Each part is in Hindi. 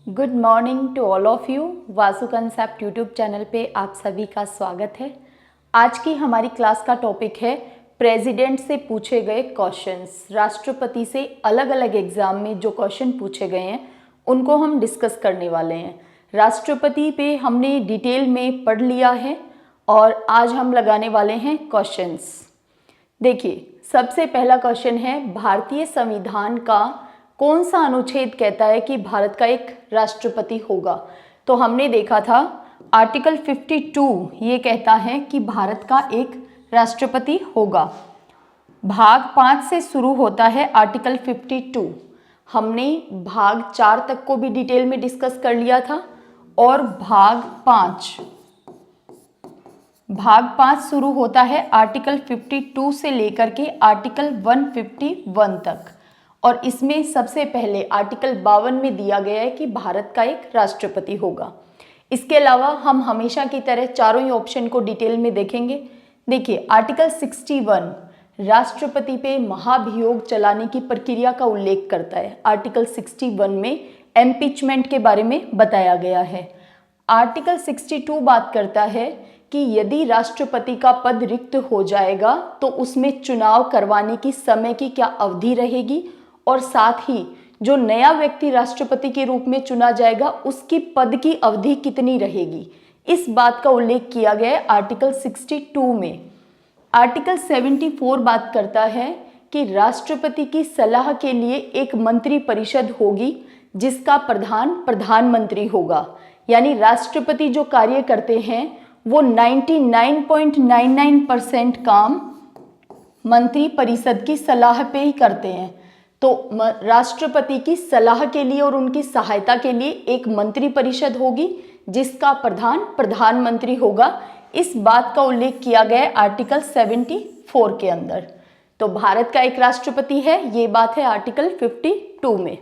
Good morning to all of you. Vasu concept YouTube channel पे आप सभी का स्वागत है। आज की हमारी क्लास का टॉपिक है प्रेसिडेंट से पूछे गए क्वेश्चंस। राष्ट्रपति से अलग अलग एग्जाम में जो क्वेश्चन पूछे गए हैं उनको हम डिस्कस करने वाले हैं। राष्ट्रपति पे हमने डिटेल में पढ़ लिया है और आज हम लगाने वाले हैं क्वेश्चंस। देखिए, सबसे पहला क्वेश्चन है, भारतीय संविधान का कौन सा अनुच्छेद कहता है कि भारत का एक राष्ट्रपति होगा? तो हमने देखा था आर्टिकल 52 ये कहता है कि भारत का एक राष्ट्रपति होगा। भाग 5 से शुरू होता है आर्टिकल 52। हमने भाग 4 तक को भी डिटेल में डिस्कस कर लिया था और भाग 5 शुरू होता है आर्टिकल 52 से लेकर के आर्टिकल 151 तक। और इसमें सबसे पहले आर्टिकल 52 में दिया गया है कि भारत का एक राष्ट्रपति होगा। इसके अलावा हम हमेशा की तरह चारों ही ऑप्शन को डिटेल में देखेंगे। देखिए, आर्टिकल 61 राष्ट्रपति पे महाभियोग चलाने की प्रक्रिया का उल्लेख करता है। आर्टिकल 61 में इम्पीचमेंट के बारे में बताया गया है। आर्टिकल 62 बात करता है कि यदि राष्ट्रपति का पद रिक्त हो जाएगा तो उसमें चुनाव करवाने की समय की क्या अवधि रहेगी और साथ ही जो नया व्यक्ति राष्ट्रपति के रूप में चुना जाएगा उसकी पद की अवधि कितनी रहेगी, इस बात का उल्लेख किया गया है आर्टिकल 62 में। आर्टिकल 74 बात करता है कि राष्ट्रपति की सलाह के लिए एक मंत्री परिषद होगी जिसका प्रधान प्रधानमंत्री होगा। यानी राष्ट्रपति जो कार्य करते हैं वो 99.99% काम मंत्री परिषद की सलाह पे ही करते हैं। तो राष्ट्रपति की सलाह के लिए और उनकी सहायता के लिए एक मंत्री परिषद होगी जिसका प्रधान प्रधानमंत्री होगा। इस बात का उल्लेख किया गया है आर्टिकल 74 के अंदर। तो भारत का एक राष्ट्रपति है, ये बात है आर्टिकल 52 में।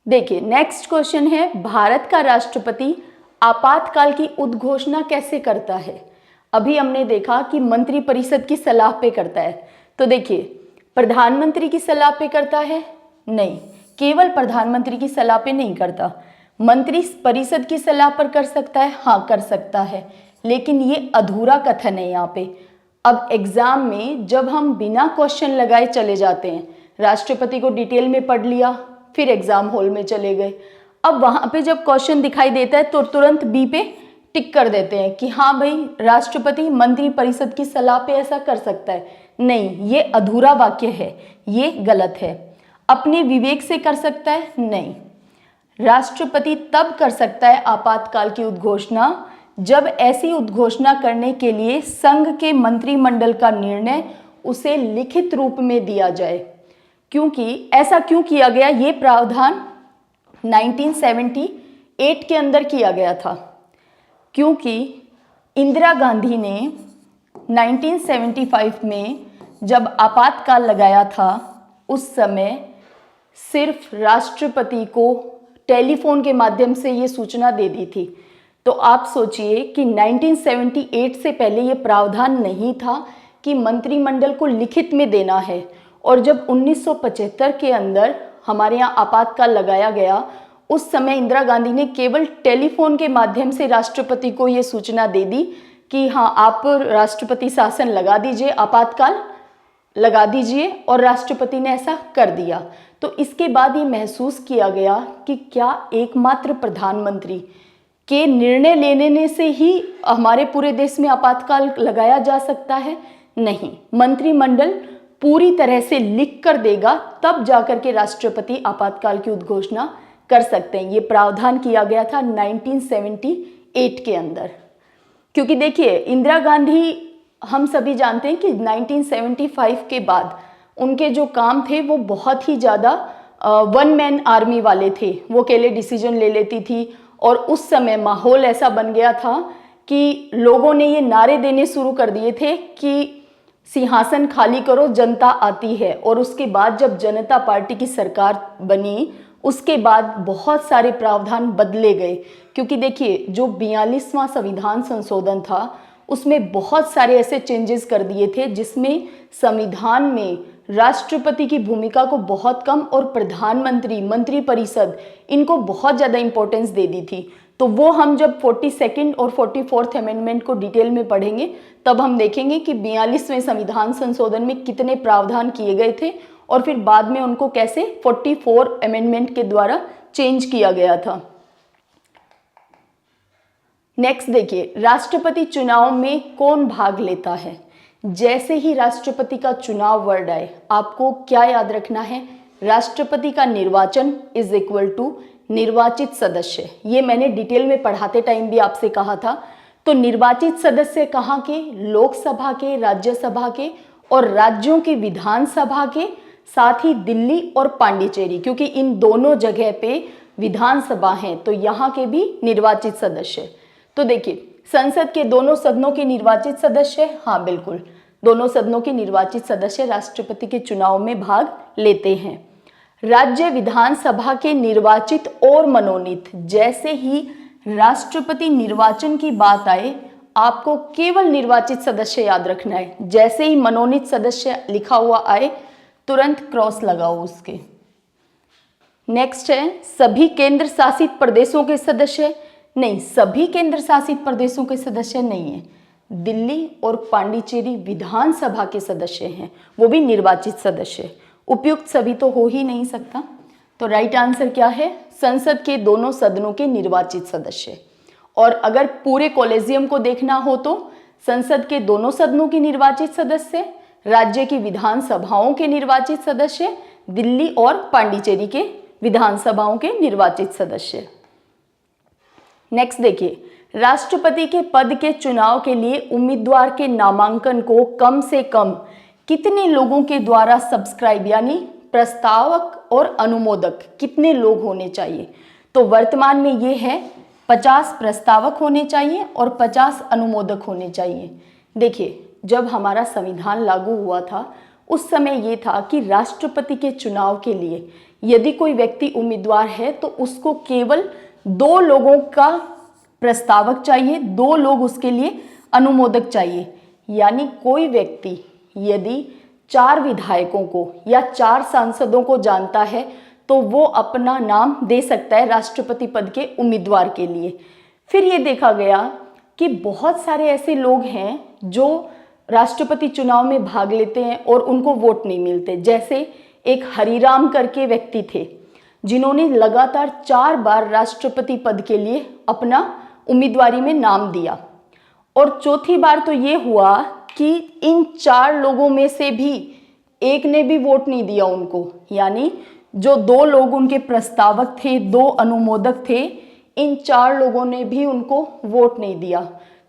देखिए, नेक्स्ट क्वेश्चन है, भारत का राष्ट्रपति आपातकाल की उद्घोषणा कैसे करता है? अभी हमने देखा कि मंत्री परिषद की सलाह पे करता है। तो देखिए, प्रधानमंत्री की सलाह पे करता है? नहीं, केवल प्रधानमंत्री की सलाह पे नहीं करता। मंत्री परिषद की सलाह पर कर सकता है? हाँ, कर सकता है, लेकिन ये अधूरा कथन है यहाँ पे। अब एग्जाम में जब हम बिना क्वेश्चन लगाए चले जाते हैं, राष्ट्रपति को डिटेल में पढ़ लिया, फिर एग्जाम हॉल में चले गए, अब वहां पे जब क्वेश्चन दिखाई देता है तो तुरंत बी पे टिक कर देते हैं कि हाँ भाई, राष्ट्रपति मंत्री परिषद की सलाह पे ऐसा कर सकता है। नहीं, ये अधूरा वाक्य है, ये गलत है। अपने विवेक से कर सकता है? नहीं, राष्ट्रपति तब कर सकता है आपातकाल की उद्घोषणा जब ऐसी उद्घोषणा करने के लिए संघ के मंत्रिमंडल का निर्णय उसे लिखित रूप में दिया जाए। क्योंकि ऐसा क्यों किया गया, ये प्रावधान 1978 के अंदर किया गया था, क्योंकि इंदिरा गांधी ने 1975 में जब आपातकाल लगाया था उस समय सिर्फ राष्ट्रपति को टेलीफोन के माध्यम से ये सूचना दे दी थी। तो आप सोचिए कि 1978 से पहले ये प्रावधान नहीं था कि मंत्रिमंडल को लिखित में देना है। और जब 1975 के अंदर हमारे यहाँ आपातकाल लगाया गया, उस समय इंदिरा गांधी ने केवल टेलीफोन के माध्यम से राष्ट्रपति को ये सूचना दे दी कि हाँ, आप राष्ट्रपति शासन लगा दीजिए, आपातकाल लगा दीजिए, और राष्ट्रपति ने ऐसा कर दिया। तो इसके बाद ये महसूस किया गया कि क्या एकमात्र प्रधानमंत्री के निर्णय लेने से ही हमारे पूरे देश में आपातकाल लगाया जा सकता है? नहीं, मंत्रिमंडल पूरी तरह से लिख कर देगा तब जाकर के राष्ट्रपति आपातकाल की उद्घोषणा कर सकते हैं। ये प्रावधान किया गया था 1978 के अंदर। क्योंकि देखिए, इंदिरा गांधी हम सभी जानते हैं कि 1975 के बाद उनके जो काम थे वो बहुत ही ज़्यादा वन मैन आर्मी वाले थे। वो अकेले डिसीजन ले लेती थी और उस समय माहौल ऐसा बन गया था कि लोगों ने ये नारे देने शुरू कर दिए थे कि सिंहासन खाली करो, जनता आती है। और उसके बाद जब जनता पार्टी की सरकार बनी, उसके बाद बहुत सारे प्रावधान बदले गए। क्योंकि देखिए, जो 42वां संविधान संशोधन था उसमें बहुत सारे ऐसे चेंजेस कर दिए थे जिसमें संविधान में राष्ट्रपति की भूमिका को बहुत कम और प्रधानमंत्री, मंत्रिपरिषद, इनको बहुत ज़्यादा इंपॉर्टेंस दे दी थी। तो वो हम जब 42nd और 44th अमेंडमेंट को डिटेल में पढ़ेंगे तब हम देखेंगे कि 42वें संविधान संशोधन में कितने प्रावधान किए गए थे और फिर बाद में उनको कैसे 44 अमेंडमेंट के द्वारा चेंज किया गया था। नेक्स्ट देखिए, राष्ट्रपति चुनाव में कौन भाग लेता है। जैसे ही राष्ट्रपति का चुनाव वर्ड आए आपको क्या याद रखना है, राष्ट्रपति का निर्वाचन इज इक्वल टू निर्वाचित सदस्य। ये मैंने डिटेल में पढ़ाते टाइम भी आपसे कहा था। तो निर्वाचित सदस्य कहाँ के, लोकसभा के, राज्यसभा के और राज्यों की विधानसभा के, साथ ही दिल्ली और पांडिचेरी, क्योंकि इन दोनों जगह पे विधानसभा हैं तो यहाँ के भी निर्वाचित सदस्य। तो देखिए, संसद के दोनों सदनों के निर्वाचित सदस्य, हाँ बिल्कुल, दोनों सदनों के निर्वाचित सदस्य राष्ट्रपति के चुनाव में भाग लेते हैं। राज्य विधानसभा के निर्वाचित और मनोनीत। जैसे ही राष्ट्रपति निर्वाचन की बात आए आपको केवल निर्वाचित सदस्य याद रखना है। जैसे ही मनोनीत सदस्य लिखा हुआ आए तुरंत क्रॉस लगाओ उसके। नेक्स्ट है सभी केंद्र शासित प्रदेशों के सदस्य। नहीं, सभी केंद्र शासित प्रदेशों के सदस्य नहीं है। दिल्ली और पांडिचेरी विधानसभा के सदस्य हैं, वो भी निर्वाचित सदस्य। उपयुक्त सभी तो हो ही नहीं सकता। तो राइट आंसर क्या है, संसद के दोनों सदनों के निर्वाचित सदस्य। और अगर पूरे कॉलेजियम को देखना हो तो संसद के दोनों सदनों के निर्वाचित सदस्य, राज्य की विधानसभाओं के निर्वाचित सदस्य, दिल्ली और पांडिचेरी के विधानसभाओं के निर्वाचित सदस्य। नेक्स्ट देखिए, राष्ट्रपति के पद के चुनाव के लिए उम्मीदवार के नामांकन को कम से कम कितने लोगों के द्वारा सब्सक्राइब यानी प्रस्तावक और अनुमोदक कितने लोग होने चाहिए। तो वर्तमान में ये है 50 प्रस्तावक होने चाहिए और 50 अनुमोदक होने चाहिए। देखिए, जब हमारा संविधान लागू हुआ था उस समय ये था कि राष्ट्रपति के चुनाव के लिए यदि कोई व्यक्ति उम्मीदवार है तो उसको केवल 2 लोगों का प्रस्तावक चाहिए, 2 लोग उसके लिए अनुमोदक चाहिए। यानी कोई व्यक्ति यदि 4 विधायकों को या 4 सांसदों को जानता है तो वो अपना नाम दे सकता है राष्ट्रपति पद के उम्मीदवार के लिए। फिर ये देखा गया कि बहुत सारे ऐसे लोग हैं जो राष्ट्रपति चुनाव में भाग लेते हैं और उनको वोट नहीं मिलते। जैसे एक हरिराम करके व्यक्ति थे जिन्होंने लगातार 4 बार राष्ट्रपति पद के लिए अपना उम्मीदवारी में नाम दिया और चौथी बार तो ये हुआ कि इन 4 लोगों में से भी एक ने भी वोट नहीं दिया उनको। यानी जो 2 लोग उनके प्रस्तावक थे, 2 अनुमोदक थे, इन 4 लोगों ने भी उनको वोट नहीं दिया।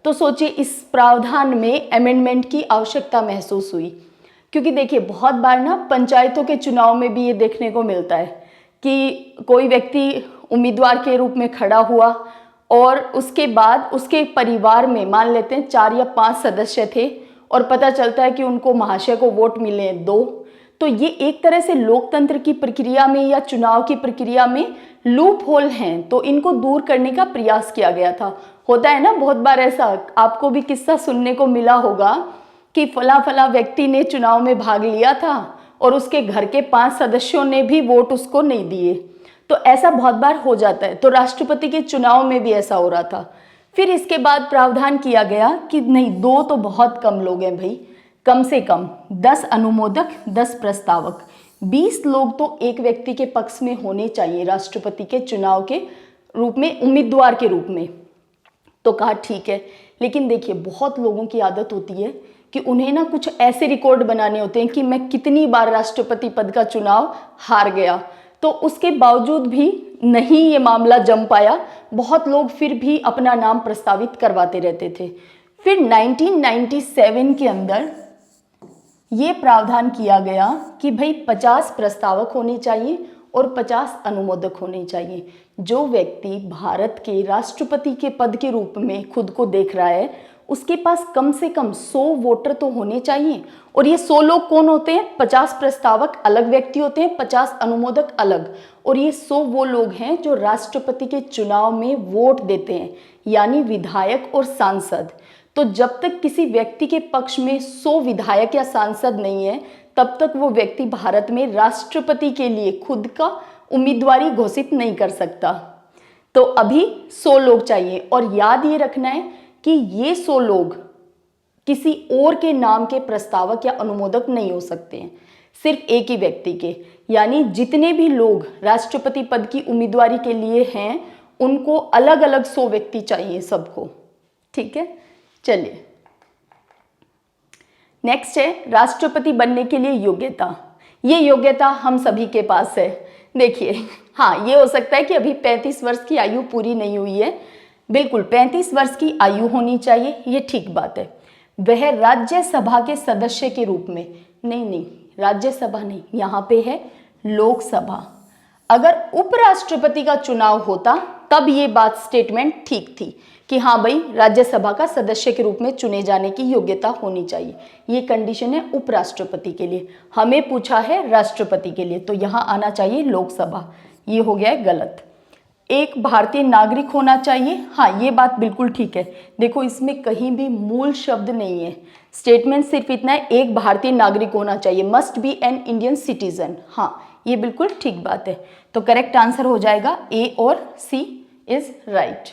तो सोचिए इस प्रावधान में अमेंडमेंट की आवश्यकता महसूस हुई। क्योंकि देखिए बहुत बार ना पंचायतों के चुनाव में भी ये देखने को मिलता है कि कोई व्यक्ति उम्मीदवार के रूप में खड़ा हुआ और उसके बाद उसके परिवार में मान लेते हैं 4 या 5 सदस्य थे और पता चलता है कि उनको महाशय को वोट मिले हैं 2। तो ये एक तरह से लोकतंत्र की प्रक्रिया में या चुनाव की प्रक्रिया में लूप होल हैं, तो इनको दूर करने का प्रयास किया गया था। होता है ना बहुत बार ऐसा, आपको भी किस्सा सुनने को मिला होगा कि फला फला व्यक्ति ने चुनाव में भाग लिया था और उसके घर के 5 सदस्यों ने भी वोट उसको नहीं दिए। तो ऐसा बहुत बार हो जाता है। तो राष्ट्रपति के चुनाव में भी ऐसा हो रहा था। फिर इसके बाद प्रावधान किया गया कि नहीं, 2 तो बहुत कम लोग हैं भाई, कम से कम 10 अनुमोदक 10 प्रस्तावक, 20 लोग तो एक व्यक्ति के पक्ष में होने चाहिए राष्ट्रपति के चुनाव के रूप में, उम्मीदवार के रूप में। तो कहा ठीक है, लेकिन देखिए बहुत लोगों की आदत होती है कि उन्हें ना कुछ ऐसे रिकॉर्ड बनाने होते हैं कि मैं कितनी बार राष्ट्रपति पद का चुनाव हार गया। तो उसके बावजूद भी नहीं ये मामला जम पाया, बहुत लोग फिर भी अपना नाम प्रस्तावित करवाते रहते थे। फिर 1997 के अंदर ये प्रावधान किया गया कि भाई 50 प्रस्तावक होने चाहिए और 50 अनुमोदक होने चाहिए। जो व्यक्ति भारत के राष्ट्रपति के पद के रूप में खुद को देख रहा है उसके पास कम से कम 100 वोटर तो होने चाहिए। और ये 100 लोग कौन होते हैं, 50 प्रस्तावक अलग व्यक्ति होते हैं, 50 अनुमोदक अलग, और ये 100 वो लोग हैं जो राष्ट्रपति के चुनाव में वोट देते हैं, यानी विधायक और सांसद। तो जब तक किसी व्यक्ति के पक्ष में 100 विधायक या सांसद नहीं है तब तक वो व्यक्ति भारत में राष्ट्रपति के लिए खुद का उम्मीदवारी घोषित नहीं कर सकता। तो अभी 100 लोग चाहिए और याद ये रखना है कि ये 100 लोग किसी और के नाम के प्रस्तावक या अनुमोदक नहीं हो सकते हैं, सिर्फ एक ही व्यक्ति के। यानी जितने भी लोग राष्ट्रपति पद की उम्मीदवारी के लिए हैं उनको अलग अलग 100 व्यक्ति चाहिए सबको। ठीक है, चलिए नेक्स्ट है राष्ट्रपति बनने के लिए योग्यता। ये योग्यता हम सभी के पास है। देखिए, हाँ, ये हो सकता है कि अभी 35 वर्ष की आयु पूरी नहीं हुई है, बिल्कुल 35 वर्ष की आयु होनी चाहिए, ये ठीक बात है। वह राज्यसभा के सदस्य के रूप में, नहीं, राज्यसभा नहीं, यहाँ पे है लोकसभा। अगर उपराष्ट्रपति का चुनाव होता तब ये बात स्टेटमेंट ठीक थी कि हाँ भाई, राज्यसभा का सदस्य के रूप में चुने जाने की योग्यता होनी चाहिए। ये कंडीशन है उपराष्ट्रपति के लिए, हमें पूछा है राष्ट्रपति के लिए, तो यहाँ आना चाहिए लोकसभा। ये हो गया है गलत। एक भारतीय नागरिक होना चाहिए, हाँ ये बात बिल्कुल ठीक है। देखो, इसमें कहीं भी मूल शब्द नहीं है, स्टेटमेंट सिर्फ इतना है, एक भारतीय नागरिक होना चाहिए, must be an Indian citizen. हाँ, ये बिल्कुल ठीक बात है। तो करेक्ट आंसर हो जाएगा ए और सी इज राइट।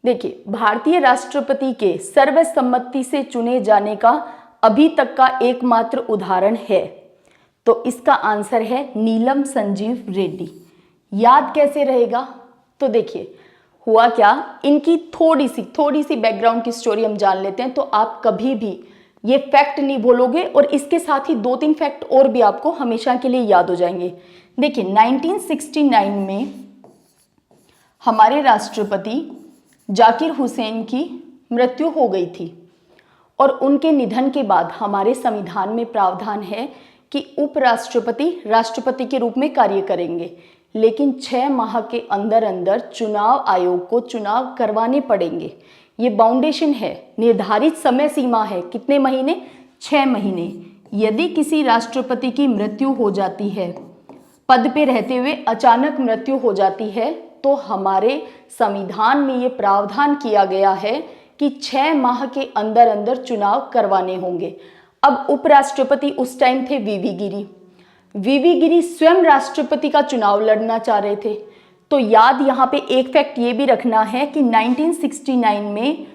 देखिए, भारतीय राष्ट्रपति के सर्वसम्मति से चुने जाने का अभी तक का एकमात्र उदाहरण है, तो इसका आंसर है नीलम संजीव रेड्डी। याद कैसे रहेगा? तो देखिए, हुआ क्या, इनकी थोड़ी सी बैकग्राउंड की स्टोरी हम जान लेते हैं, तो आप कभी भी ये फैक्ट नहीं भूलोगे और इसके साथ ही 2-3 फैक्ट और भी आपको हमेशा के लिए याद हो जाएंगे। देखिए, 1969 में हमारे राष्ट्रपति जाकिर हुसैन की मृत्यु हो गई थी और उनके निधन के बाद हमारे संविधान में प्रावधान है कि उपराष्ट्रपति राष्ट्रपति के रूप में कार्य करेंगे, लेकिन 6 माह के अंदर अंदर चुनाव आयोग को चुनाव करवाने पड़ेंगे। ये बाउंडेशन है, निर्धारित समय सीमा है, कितने महीने? 6 महीने। यदि किसी राष्ट्रपति की मृत्यु हो जाती है, पद पे रहते हुए अचानक मृत्यु हो जाती है, तो हमारे संविधान में ये प्रावधान किया गया है कि 6 माह के अंदर अंदर चुनाव करवाने होंगे। अब उपराष्ट्रपति उस टाइम थे वीवी गिरी। वीवी गिरी स्वयं राष्ट्रपति का चुनाव लड़ना चाह रहे थे। तो याद यहाँ पे एक फैक्ट ये भी रखना है कि 1969 में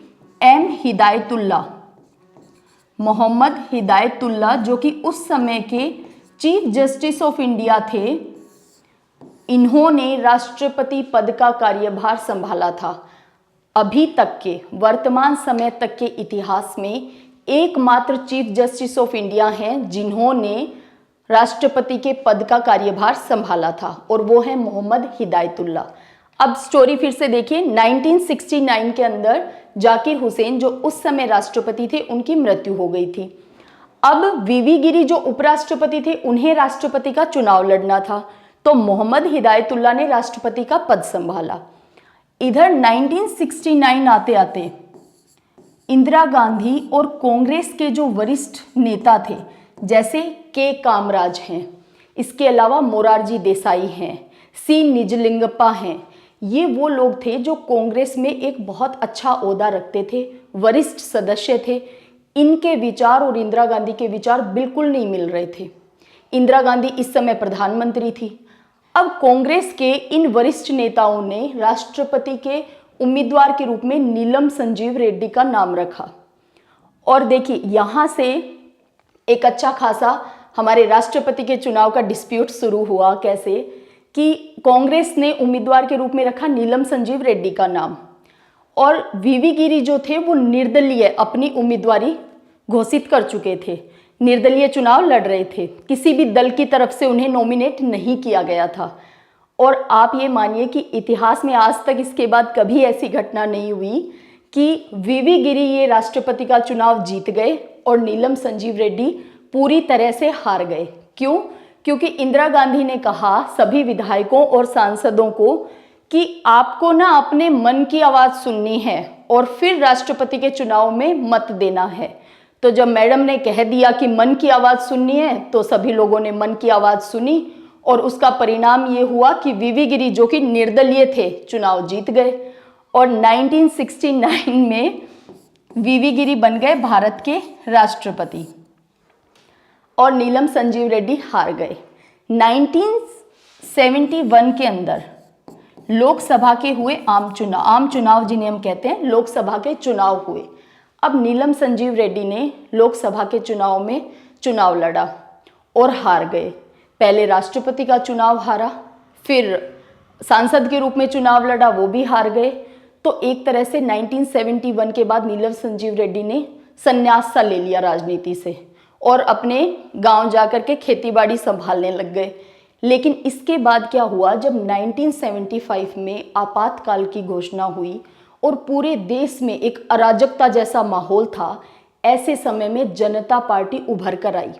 मोहम्मद हिदायतुल्ला जो कि उस समय के चीफ जस्टिस ऑफ इंडिया थे, इन्होंने राष्ट्रपति पद का कार्यभार संभाला था। अभी तक के वर्तमान समय तक के इतिहास में एकमात्र चीफ जस्टिस ऑफ इंडिया हैं जिन्होंने राष्ट्रपति के पद का कार्यभार संभाला था, और वो है मोहम्मद हिदायतुल्ला। अब स्टोरी फिर से देखिए, 1969 के अंदर जाकिर हुसैन जो उस समय राष्ट्रपति थे, उनकी मृत्यु हो गई थी। अब वीवी गिरी जो उपराष्ट्रपति थे, उन्हें राष्ट्रपति का चुनाव लड़ना था, तो मोहम्मद हिदायतुल्ला ने राष्ट्रपति का पद संभाला। इधर 1969 आते आते इंदिरा गांधी और कांग्रेस के जो वरिष्ठ नेता थे, जैसे के कामराज हैं, इसके अलावा मोरारजी देसाई हैं, सी निजलिंगप्पा हैं, ये वो लोग थे जो कांग्रेस में एक बहुत अच्छा ओहदा रखते थे, वरिष्ठ सदस्य थे। इनके विचार और इंदिरा गांधी के विचार बिल्कुल नहीं मिल रहे थे। इंदिरा गांधी इस समय प्रधानमंत्री थी। अब कांग्रेस के इन वरिष्ठ नेताओं ने राष्ट्रपति के उम्मीदवार के रूप में नीलम संजीव रेड्डी का नाम रखा। और देखिए, यहाँ से एक अच्छा खासा हमारे राष्ट्रपति के चुनाव का डिस्प्यूट शुरू हुआ। कैसे कि कांग्रेस ने उम्मीदवार के रूप में रखा नीलम संजीव रेड्डी का नाम, और वीवी गिरी जो थे वो निर्दलीय अपनी उम्मीदवारी घोषित कर चुके थे, निर्दलीय चुनाव लड़ रहे थे, किसी भी दल की तरफ से उन्हें नॉमिनेट नहीं किया गया था। और आप ये मानिए कि इतिहास में आज तक इसके बाद कभी ऐसी घटना नहीं हुई कि वीवी गिरी ये राष्ट्रपति का चुनाव जीत गए और नीलम संजीव रेड्डी पूरी तरह से हार गए। क्यों? क्योंकि इंदिरा गांधी ने कहा सभी विधायकों और सांसदों को कि आपको ना अपने मन की आवाज़ सुननी है और फिर राष्ट्रपति के चुनाव में मत देना है। तो जब मैडम ने कह दिया कि मन की आवाज़ सुननी है, तो सभी लोगों ने मन की आवाज़ सुनी और उसका परिणाम ये हुआ कि वीवी गिरी जो कि निर्दलीय थे, चुनाव जीत गए। और 1969 में वीवी गिरी बन गए भारत के राष्ट्रपति और नीलम संजीव रेड्डी हार गए। 1971 के अंदर लोकसभा के हुए आम चुनाव जिन्हें हम कहते हैं, लोकसभा के चुनाव हुए। अब नीलम संजीव रेड्डी ने लोकसभा के चुनाव में चुनाव लड़ा और हार गए। पहले राष्ट्रपति का चुनाव हारा, फिर सांसद के रूप में चुनाव लड़ा, वो भी हार गए। तो एक तरह से 1971 के बाद नीलम संजीव रेड्डी ने संन्यास सा ले लिया राजनीति से और अपने गांव जाकर के खेतीबाड़ी संभालने लग गए। लेकिन इसके बाद क्या हुआ, जब 1975 में आपातकाल की घोषणा हुई और पूरे देश में एक अराजकता जैसा माहौल था, ऐसे समय में जनता पार्टी उभर कर आई।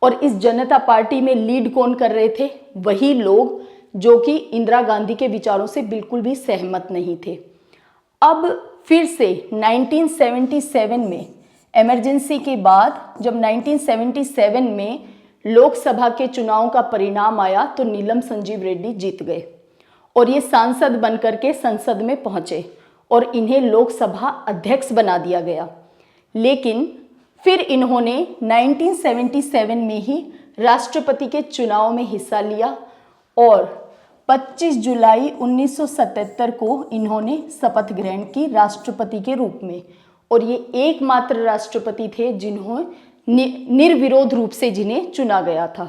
और इस जनता पार्टी में लीड कौन कर रहे थे? वही लोग जो कि इंदिरा गांधी के विचारों से बिल्कुल भी सहमत नहीं थे। अब फिर से 1977 में इमरजेंसी के बाद जब 1977 में लोकसभा के चुनाव का परिणाम आया तो नीलम संजीव रेड्डी जीत गए और ये सांसद बनकर के संसद में पहुंचे और इन्हें लोकसभा अध्यक्ष बना दिया गया। लेकिन फिर इन्होंने 1977 में ही राष्ट्रपति के चुनाव में हिस्सा लिया और 25 जुलाई 1977 को इन्होंने शपथ ग्रहण की राष्ट्रपति के रूप में। और ये एकमात्र राष्ट्रपति थे जिन्होंने निर्विरोध रूप से जिन्हें चुना गया था।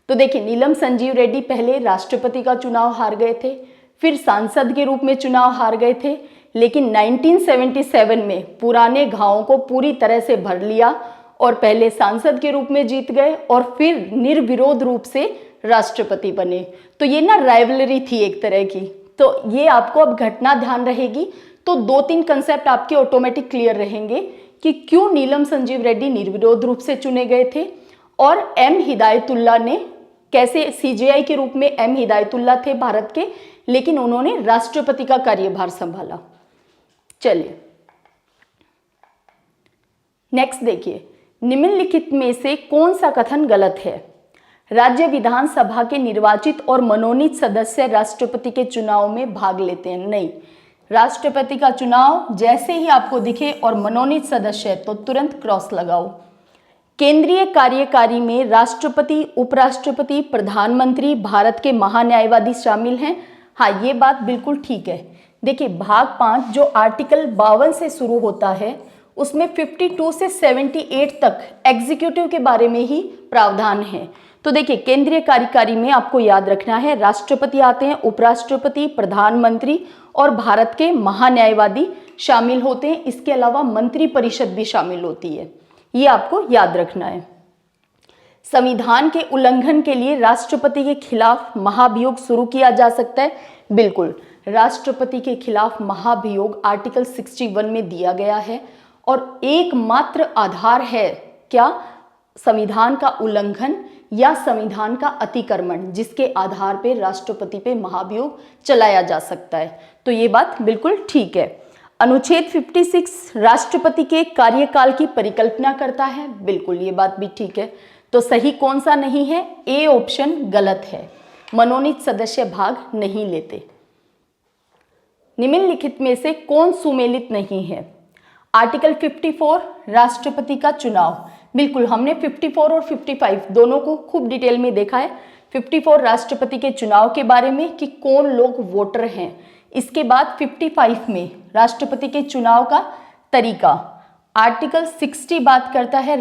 तो देखिए, नीलम संजीव रेड्डी पहले राष्ट्रपति का चुनाव हार गए थे, फिर सांसद के रूप में चुनाव हार गए थे, लेकिन 1977 में पुराने घावों को पूरी तरह से भर लिया और पहले सांसद के रूप में जीत गए और फिर निर्विरोध रूप से राष्ट्रपति बने। तो ये ना राइवलरी थी एक तरह की। तो ये आपको अब घटना ध्यान रहेगी, तो 2-3 कंसेप्ट आपके ऑटोमेटिक क्लियर रहेंगे कि क्यों नीलम संजीव रेड्डी निर्विरोध रूप से चुने गए थे और एम हिदायतुल्लाह ने कैसे, सीजेआई के रूप में एम हिदायतुल्लाह थे भारत के, लेकिन उन्होंने राष्ट्रपति का कार्यभार संभाला। चलिए नेक्स्ट देखिए, निम्नलिखित में से कौन सा कथन गलत है? राज्य विधानसभा के निर्वाचित और मनोनीत सदस्य राष्ट्रपति के चुनाव में भाग लेते हैं? नहीं, राष्ट्रपति का चुनाव जैसे ही आपको दिखे और मनोनीत सदस्य है तो तुरंत क्रॉस लगाओ। केंद्रीय कार्यकारी में राष्ट्रपति, उपराष्ट्रपति, प्रधानमंत्री, भारत के महान्यायवादी शामिल हैं। हाँ, ये बात बिल्कुल ठीक है। देखिए, भाग 5 जो आर्टिकल 52 से शुरू होता है उसमें 52 से 78 तक एग्जीक्यूटिव के बारे में ही प्रावधान है। तो देखिए, केंद्रीय कार्यकारी में आपको याद रखना है राष्ट्रपति आते हैं, उपराष्ट्रपति, प्रधानमंत्री और भारत के महान्यायवादी शामिल होते हैं। इसके अलावा मंत्री परिषद भी शामिल होती है, ये आपको याद रखना है। संविधान के उल्लंघन के लिए राष्ट्रपति के खिलाफ महाभियोग शुरू किया जा सकता है। बिल्कुल, राष्ट्रपति के खिलाफ महाभियोग आर्टिकल 61 में दिया गया है और एकमात्र आधार है क्या? संविधान का उल्लंघन या संविधान का अतिक्रमण, जिसके आधार पे राष्ट्रपति पे महाभियोग चलाया जा सकता है। तो ये बात बिल्कुल ठीक है। अनुच्छेद 56 राष्ट्रपति के कार्यकाल की परिकल्पना करता है। बिल्कुल, ये बात भी ठीक है। तो सही कौन सा नहीं है? ए ऑप्शन गलत है, मनोनीत सदस्य भाग नहीं लेते। निम्नलिखित में से कौन सुमेलित नहीं है? आर्टिकल 54 राष्ट्रपति का चुनाव। बिल्कुल, हमने 54 और 55 दोनों को खूब डिटेल में देखा है। 54 राष्ट्रपति के चुनाव के बारे में कि कौन लोग वोटर हैं। इसके बाद 55 में राष्ट्रपति के चुनाव का तरीका। आर्टिकल 60 बात करता है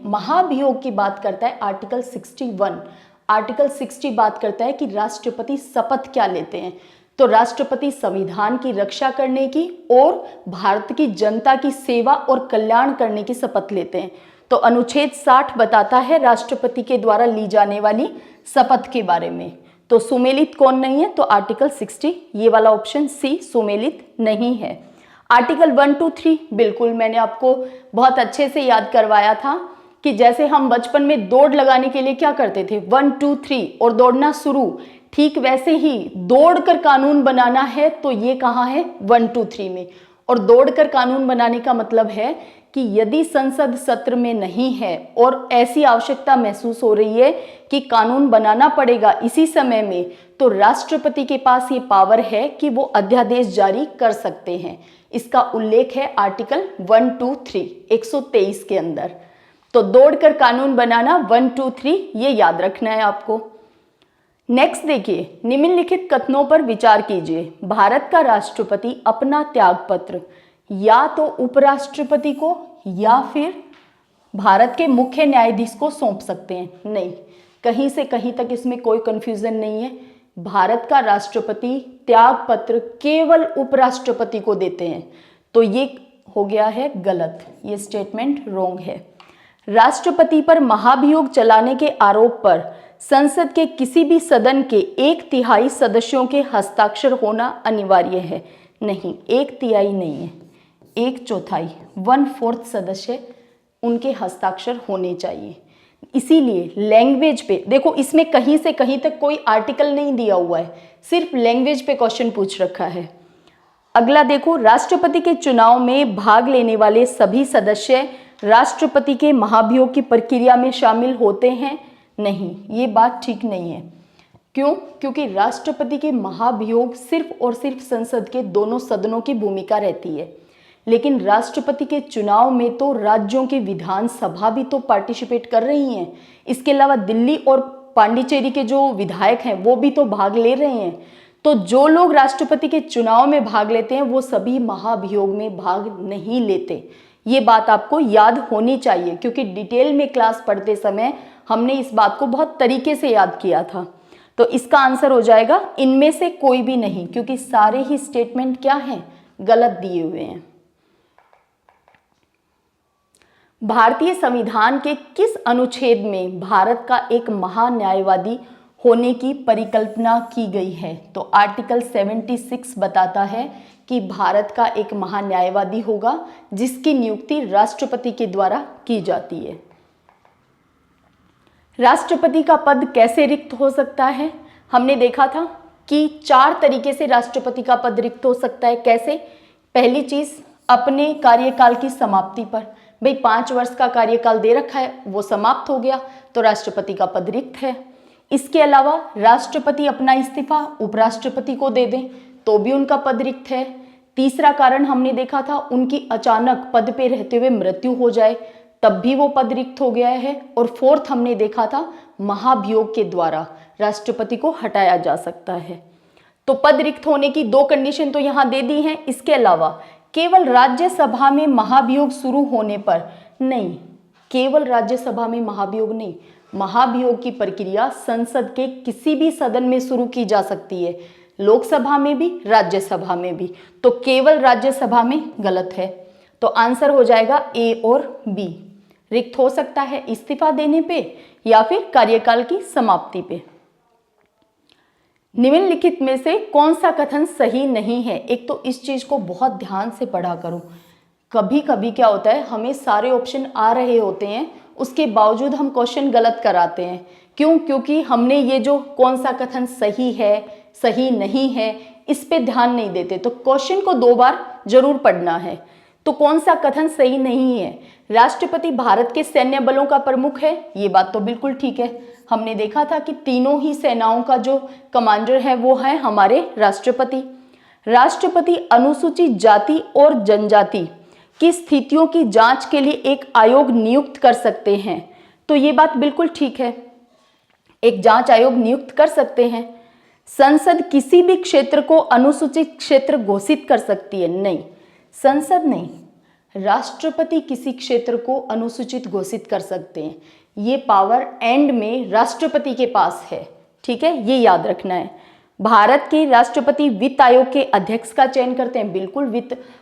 महाभियोग की बात करता है आर्टिकल 61। आर्टिकल 60 बात करता है कि राष्ट्रपति शपथ क्या लेते हैं। तो राष्ट्रपति संविधान की रक्षा करने की और भारत की जनता की सेवा और कल्याण करने की शपथ लेते हैं। तो अनुच्छेद 60 बताता है राष्ट्रपति के द्वारा ली जाने वाली शपथ के बारे में। तो सुमेलित कौन नहीं है? तो आर्टिकल 60, ये वाला ऑप्शन सी सुमेलित नहीं है। आर्टिकल 1, 2, 3 बिल्कुल मैंने आपको बहुत अच्छे से याद करवाया था कि जैसे हम बचपन में दौड़ लगाने के लिए क्या करते थे, 1, 2, 3 और दौड़ना शुरू, ठीक वैसे ही दौड़ कर कानून बनाना है तो ये कहाँ है? 1, 2, 3 में। और दौड़कर कानून बनाने का मतलब है कि यदि संसद सत्र में नहीं है और ऐसी आवश्यकता महसूस हो रही है कि कानून बनाना पड़ेगा इसी समय में, तो राष्ट्रपति के पास ये पावर है कि वो अध्यादेश जारी कर सकते हैं। इसका उल्लेख है आर्टिकल 123 123 के अंदर। तो दौड़कर कानून बनाना 123 ये याद रखना है आपको। नेक्स्ट देखिए, निम्नलिखित कथनों पर विचार कीजिए। भारत का राष्ट्रपति अपना त्याग पत्र या तो उपराष्ट्रपति को या फिर भारत के मुख्य न्यायाधीश को सौंप सकते हैं। नहीं, कहीं से कहीं तक इसमें कोई कंफ्यूजन नहीं है। भारत का राष्ट्रपति त्याग पत्र केवल उपराष्ट्रपति को देते हैं, तो ये हो गया है गलत, ये स्टेटमेंट रॉन्ग है। राष्ट्रपति पर महाभियोग चलाने के आरोप पर संसद के किसी भी सदन के 1/3 सदस्यों के हस्ताक्षर होना अनिवार्य है। नहीं, 1/3 नहीं है, 1/4 1/4 सदस्य उनके हस्ताक्षर होने चाहिए। इसीलिए लैंग्वेज पे देखो, इसमें कहीं से कहीं तक कोई आर्टिकल नहीं दिया हुआ है, सिर्फ लैंग्वेज पे क्वेश्चन पूछ रखा है। अगला देखो, राष्ट्रपति के चुनाव में भाग लेने वाले सभी सदस्य राष्ट्रपति के महाभियोग की प्रक्रिया में शामिल होते हैं। नहीं, ये बात ठीक नहीं है। क्यों? क्योंकि राष्ट्रपति के महाभियोग सिर्फ और सिर्फ संसद के दोनों सदनों की भूमिका रहती है, लेकिन राष्ट्रपति के चुनाव में तो राज्यों की विधानसभा भी तो पार्टिसिपेट कर रही हैं। इसके अलावा दिल्ली और पांडिचेरी के जो विधायक हैं वो भी तो भाग ले रहे हैं। तो जो लोग राष्ट्रपति के चुनाव में भाग लेते हैं वो सभी महाभियोग में भाग नहीं लेते। ये बात आपको याद होनी चाहिए, क्योंकि डिटेल में क्लास पढ़ते समय हमने इस बात को बहुत तरीके से याद किया था। तो इसका आंसर हो जाएगा इनमें से कोई भी नहीं, क्योंकि सारे ही स्टेटमेंट क्या हैं, गलत दिए हुए हैं। भारतीय संविधान के किस अनुच्छेद में भारत का एक महान्यायवादी होने की परिकल्पना की गई है? तो आर्टिकल 76 बताता है कि भारत का एक महान्यायवादी होगा जिसकी नियुक्ति राष्ट्रपति के द्वारा की जाती है। राष्ट्रपति का पद कैसे रिक्त हो सकता है? हमने देखा था कि 4 तरीके से राष्ट्रपति का पद रिक्त हो सकता है। कैसे? पहली चीज, अपने कार्यकाल की समाप्ति पर। भाई 5 वर्ष का कार्यकाल दे रखा है, वो समाप्त हो गया तो राष्ट्रपति का पद रिक्त है। इसके अलावा राष्ट्रपति अपना इस्तीफा उपराष्ट्रपति को दे दें तो भी उनका पद रिक्त है। तीसरा कारण हमने देखा था, उनकी अचानक पद पे रहते हुए मृत्यु हो जाए तब भी वो पद रिक्त हो गया है। और फोर्थ हमने देखा था, महाभियोग के द्वारा राष्ट्रपति को हटाया जा सकता है। तो पद रिक्त होने की 2 कंडीशन तो यहाँ दे दी हैं। इसके अलावा केवल राज्यसभा में महाभियोग शुरू होने पर नहीं, केवल राज्यसभा में महाभियोग नहीं, महाभियोग की प्रक्रिया संसद के किसी भी सदन में शुरू की जा सकती है, लोकसभा में भी राज्यसभा में भी। तो केवल राज्यसभा में गलत है। तो आंसर हो जाएगा ए और बी। रिक्त हो सकता है इस्तीफा देने पे या फिर कार्यकाल की समाप्ति पे। निम्नलिखित में से कौन सा कथन सही नहीं है? एक तो इस चीज को बहुत ध्यान से पढ़ा करो। कभी कभी क्या होता है, हमें सारे ऑप्शन आ रहे होते हैं, उसके बावजूद हम क्वेश्चन गलत कराते हैं। क्यों? क्योंकि हमने ये जो कौन सा कथन सही है सही नहीं है इस पे ध्यान नहीं देते। तो क्वेश्चन को 2 बार जरूर पढ़ना है। तो कौन सा कथन सही नहीं है? राष्ट्रपति भारत के सैन्य बलों का प्रमुख है, ये बात तो बिल्कुल ठीक है। हमने देखा था कि तीनों ही सेनाओं का जो कमांडर है वो है हमारे राष्ट्रपति। राष्ट्रपति अनुसूचित जाति और जनजाति की स्थितियों की जांच के लिए एक आयोग नियुक्त कर सकते हैं, तो ये बात बिल्कुल ठीक है, एक जांच आयोग नियुक्त कर सकते हैं। संसद किसी भी क्षेत्र को अनुसूचित क्षेत्र घोषित कर सकती है? नहीं, संसद नहीं, राष्ट्रपति किसी क्षेत्र को अनुसूचित घोषित कर सकते हैं। ये पावर एंड में राष्ट्रपति के पास है, ठीक है, ये याद रखना है। भारत के राष्ट्रपति वित्त आयोग के अध्यक्ष का चयन करते हैं, बिल्कुल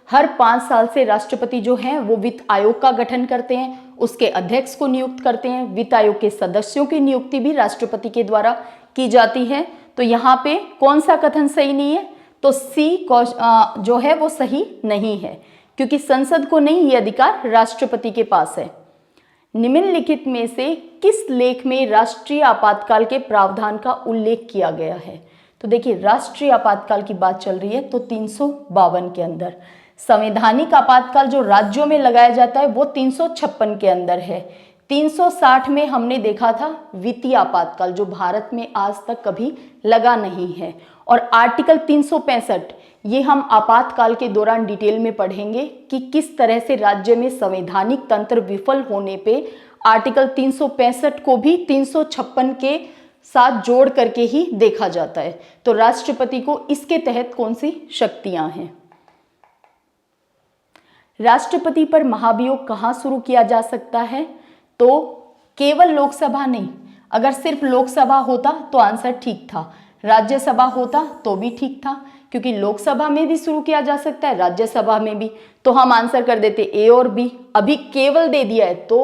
हर 5 साल से राष्ट्रपति जो हैं वो वित्त आयोग का गठन करते हैं, उसके अध्यक्ष को नियुक्त करते हैं। वित्त आयोग के सदस्यों की नियुक्ति भी राष्ट्रपति के द्वारा की जाती है। तो यहाँ पे कौन सा कथन सही नहीं है? तो सी जो है वो सही नहीं है, क्योंकि संसद को नहीं, ये अधिकार राष्ट्रपति के पास है। निम्नलिखित में से किस लेख में राष्ट्रीय आपातकाल के प्रावधान का उल्लेख किया गया है? तो देखिए, राष्ट्रीय आपातकाल की बात चल रही है तो 352 के अंदर संवैधानिक आपातकाल जो राज्यों में लगाया जाता है वो 356 के अंदर है। 360 में हमने देखा था वित्तीय आपातकाल, जो भारत में आज तक कभी लगा नहीं है। और आर्टिकल 365 ये हम आपातकाल के दौरान डिटेल में पढ़ेंगे कि किस तरह से राज्य में संवैधानिक तंत्र विफल होने पे आर्टिकल 365 को भी 356 के साथ जोड़ करके ही देखा जाता है। तो राष्ट्रपति को इसके तहत कौन सी शक्तियां हैं? राष्ट्रपति पर महाभियोग कहाँ शुरू किया जा सकता है? तो केवल लोकसभा नहीं, अगर सिर्फ लोकसभा होता तो आंसर ठीक था, राज्यसभा होता तो भी ठीक था, क्योंकि लोकसभा में भी शुरू किया जा सकता है, राज्यसभा में भी, तो हम आंसर कर देते ए और बी। अभी केवल दे दिया है तो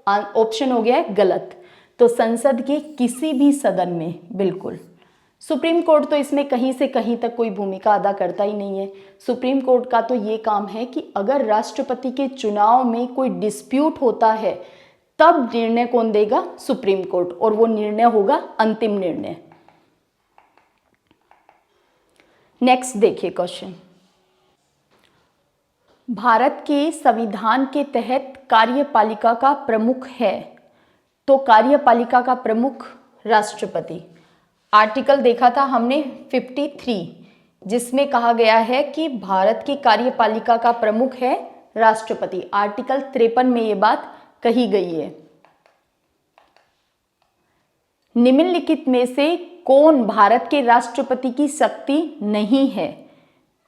ऑप्शन हो गया है गलत। तो संसद के किसी भी सदन में, बिल्कुल, सुप्रीम कोर्ट तो इसमें कहीं से कहीं तक कोई भूमिका अदा करता ही नहीं है। सुप्रीम कोर्ट का तो ये काम है कि अगर राष्ट्रपति के चुनाव में कोई डिस्प्यूट होता है तब निर्णय कौन देगा? सुप्रीम कोर्ट, और वो निर्णय होगा अंतिम निर्णय। नेक्स्ट देखिए क्वेश्चन, भारत के संविधान के तहत कार्यपालिका का प्रमुख है, तो कार्यपालिका का प्रमुख राष्ट्रपति। आर्टिकल देखा था हमने 53, जिसमें कहा गया है कि भारत की कार्यपालिका का प्रमुख है राष्ट्रपति। आर्टिकल 53 में ये बात कही गई है। निम्नलिखित में से कौन भारत के राष्ट्रपति की शक्ति नहीं है?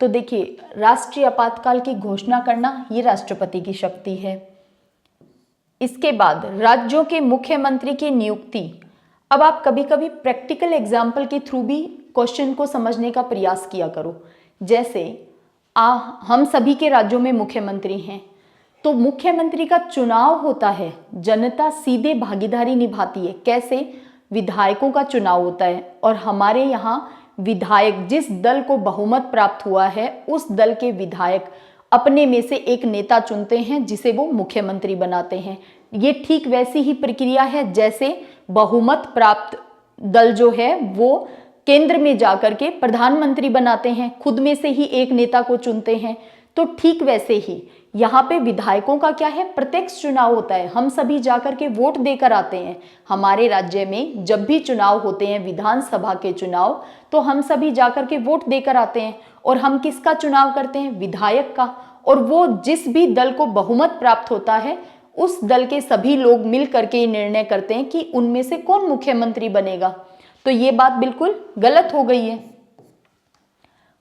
तो देखिए, राष्ट्रीय आपातकाल की घोषणा करना ये राष्ट्रपति की शक्ति है। इसके बाद राज्यों के मुख्यमंत्री की नियुक्ति। अब आप कभी कभी प्रैक्टिकल एग्जाम्पल के थ्रू भी क्वेश्चन को समझने का प्रयास किया करो। जैसे हम सभी के राज्यों में मुख्यमंत्री हैं, तो मुख्यमंत्री का चुनाव होता है, जनता सीधे भागीदारी निभाती है। कैसे? विधायकों का चुनाव होता है, और हमारे यहाँ विधायक, जिस दल को बहुमत प्राप्त हुआ है उस दल के विधायक अपने में से एक नेता चुनते हैं जिसे वो मुख्यमंत्री बनाते हैं। ये ठीक वैसी ही प्रक्रिया है जैसे बहुमत प्राप्त दल जो है वो केंद्र में जाकर के प्रधानमंत्री बनाते हैं, खुद में से ही एक नेता को चुनते हैं। तो ठीक वैसे ही यहाँ पे विधायकों का क्या है? प्रत्यक्ष चुनाव होता है, हम सभी जाकर के वोट देकर आते हैं। हमारे राज्य में जब भी चुनाव होते हैं, विधानसभा के चुनाव, तो हम सभी जाकर के वोट देकर आते हैं। और हम किसका चुनाव करते हैं? विधायक का। और वो जिस भी दल को बहुमत प्राप्त होता है उस दल के सभी लोग मिल करके निर्णय करते हैं कि उनमें से कौन मुख्यमंत्री बनेगा। तो ये बात बिल्कुल गलत हो गई है।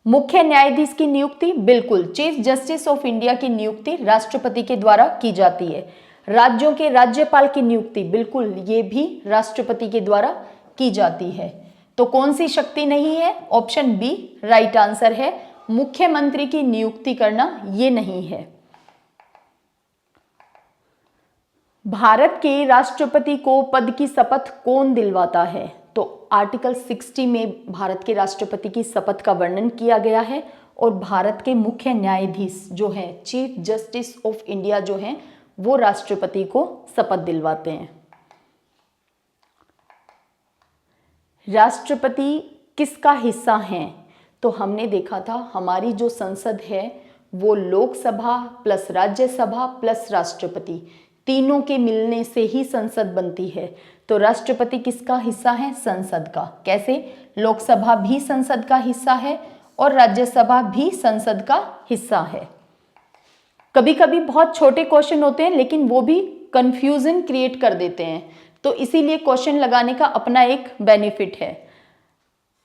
मुख्य न्यायाधीश की नियुक्ति, बिल्कुल, चीफ जस्टिस ऑफ इंडिया की नियुक्ति राष्ट्रपति के द्वारा की जाती है। राज्यों के राज्यपाल की नियुक्ति, बिल्कुल, ये भी राष्ट्रपति के द्वारा की जाती है। तो कौन सी शक्ति नहीं है? ऑप्शन बी राइट आंसर है। मुख्यमंत्री की नियुक्ति करना ये नहीं है। भारत के राष्ट्रपति को पद की शपथ कौन दिलवाता है? तो आर्टिकल 60 में भारत के राष्ट्रपति की शपथ का वर्णन किया गया है, और भारत के मुख्य न्यायाधीश जो हैं, चीफ जस्टिस ऑफ इंडिया जो हैं, वो राष्ट्रपति को शपथ दिलवाते हैं। राष्ट्रपति किसका हिस्सा हैं? तो हमने देखा था हमारी जो संसद है वो लोकसभा प्लस राज्यसभा प्लस राष्ट्रपति, तीनों के मिलने से ही संसद बनती है। तो राष्ट्रपति किसका हिस्सा है? संसद का। कैसे? लोकसभा भी संसद का हिस्सा है और राज्यसभा भी संसद का हिस्सा है। कभी कभी बहुत छोटे क्वेश्चन होते हैं लेकिन वो भी कंफ्यूजन क्रिएट कर देते हैं, तो इसीलिए क्वेश्चन लगाने का अपना एक बेनिफिट है।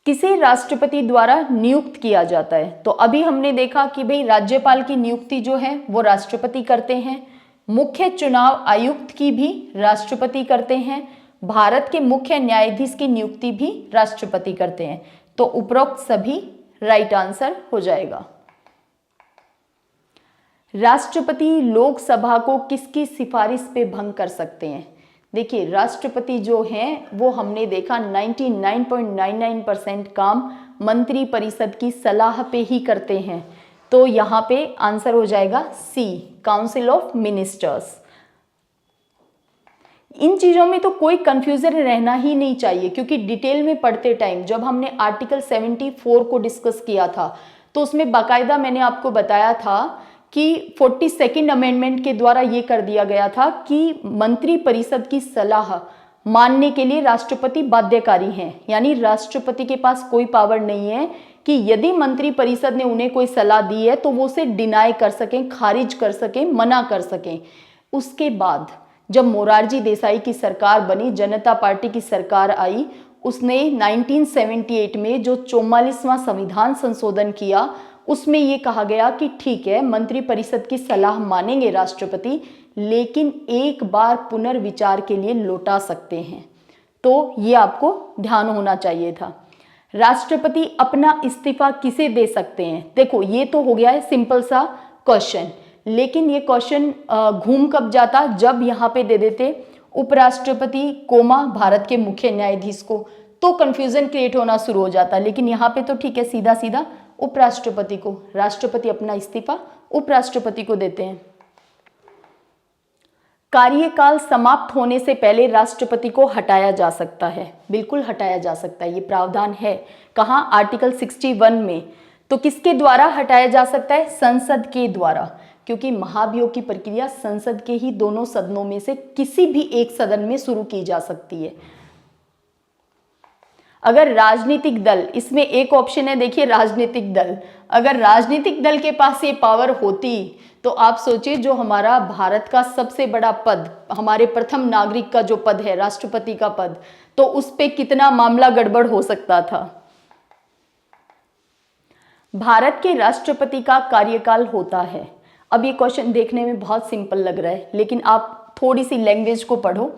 किसे राष्ट्रपति द्वारा नियुक्त किया जाता है? तो अभी हमने देखा कि भाई राज्यपाल की नियुक्ति जो है वो राष्ट्रपति करते हैं, मुख्य चुनाव आयुक्त की भी राष्ट्रपति करते हैं, भारत के मुख्य न्यायाधीश की नियुक्ति भी राष्ट्रपति करते हैं। तो उपरोक्त सभी राइट आंसर हो जाएगा। राष्ट्रपति लोकसभा को किसकी सिफारिश पे भंग कर सकते हैं? देखिए, राष्ट्रपति जो हैं वो हमने देखा 99.99% काम मंत्री परिषद की सलाह पे ही करते हैं। तो यहाँ पे आंसर हो जाएगा सी, काउंसिल ऑफ मिनिस्टर्स। इन चीज़ों में तो कोई कंफ्यूजन रहना ही नहीं चाहिए, क्योंकि डिटेल में पढ़ते टाइम जब हमने आर्टिकल 74 को डिस्कस किया था तो उसमें बाकायदा मैंने आपको बताया था कि 42nd अमेंडमेंट के द्वारा ये कर दिया गया था कि मंत्री परिषद की सलाह मानने के लिए राष्ट्रपति बाध्यकारी हैं, यानी राष्ट्रपति के पास कोई पावर नहीं है कि यदि मंत्री परिषद ने उन्हें कोई सलाह दी है तो वो उसे डिनाई कर सकें, खारिज कर सकें, मना कर सकें। उसके बाद जब मोरारजी देसाई की सरकार बनी, जनता पार्टी की सरकार आई, उसने 1978 में जो 44वां संविधान संशोधन किया, उसमें ये कहा गया कि ठीक है, मंत्री परिषद की सलाह मानेंगे राष्ट्रपति, लेकिन एक बार पुनर्विचार के लिए लौटा सकते हैं। तो ये आपको ध्यान होना चाहिए था। राष्ट्रपति अपना इस्तीफा किसे दे सकते हैं? देखो, ये तो हो गया है सिंपल सा क्वेश्चन, लेकिन ये क्वेश्चन घूम कब जाता जब यहाँ पे दे देते उपराष्ट्रपति कोमा भारत के मुख्य न्यायाधीश को, तो कंफ्यूजन क्रिएट होना शुरू हो जाता। लेकिन यहाँ पे तो ठीक है, सीधा सीधा उपराष्ट्रपति को, राष्ट्रपति अपना इस्तीफा उपराष्ट्रपति को देते हैं। कार्यकाल समाप्त होने से पहले राष्ट्रपति को हटाया जा सकता है, बिल्कुल हटाया जा सकता है, ये प्रावधान है। कहाँ? आर्टिकल 61 में। तो किसके द्वारा हटाया जा सकता है? संसद के द्वारा, क्योंकि महाभियोग की प्रक्रिया संसद के ही दोनों सदनों में से किसी भी एक सदन में शुरू की जा सकती है। अगर राजनीतिक दल, इसमें एक ऑप्शन है, देखिए राजनीतिक दल, अगर राजनीतिक दल के पास ये पावर होती तो आप सोचिए, जो हमारा भारत का सबसे बड़ा पद, हमारे प्रथम नागरिक का जो पद है, राष्ट्रपति का पद, तो उस पे कितना मामला गड़बड़ हो सकता था। भारत के राष्ट्रपति का कार्यकाल होता है, अब ये क्वेश्चन देखने में बहुत सिंपल लग रहा है, लेकिन आप थोड़ी सी लैंग्वेज को पढ़ो।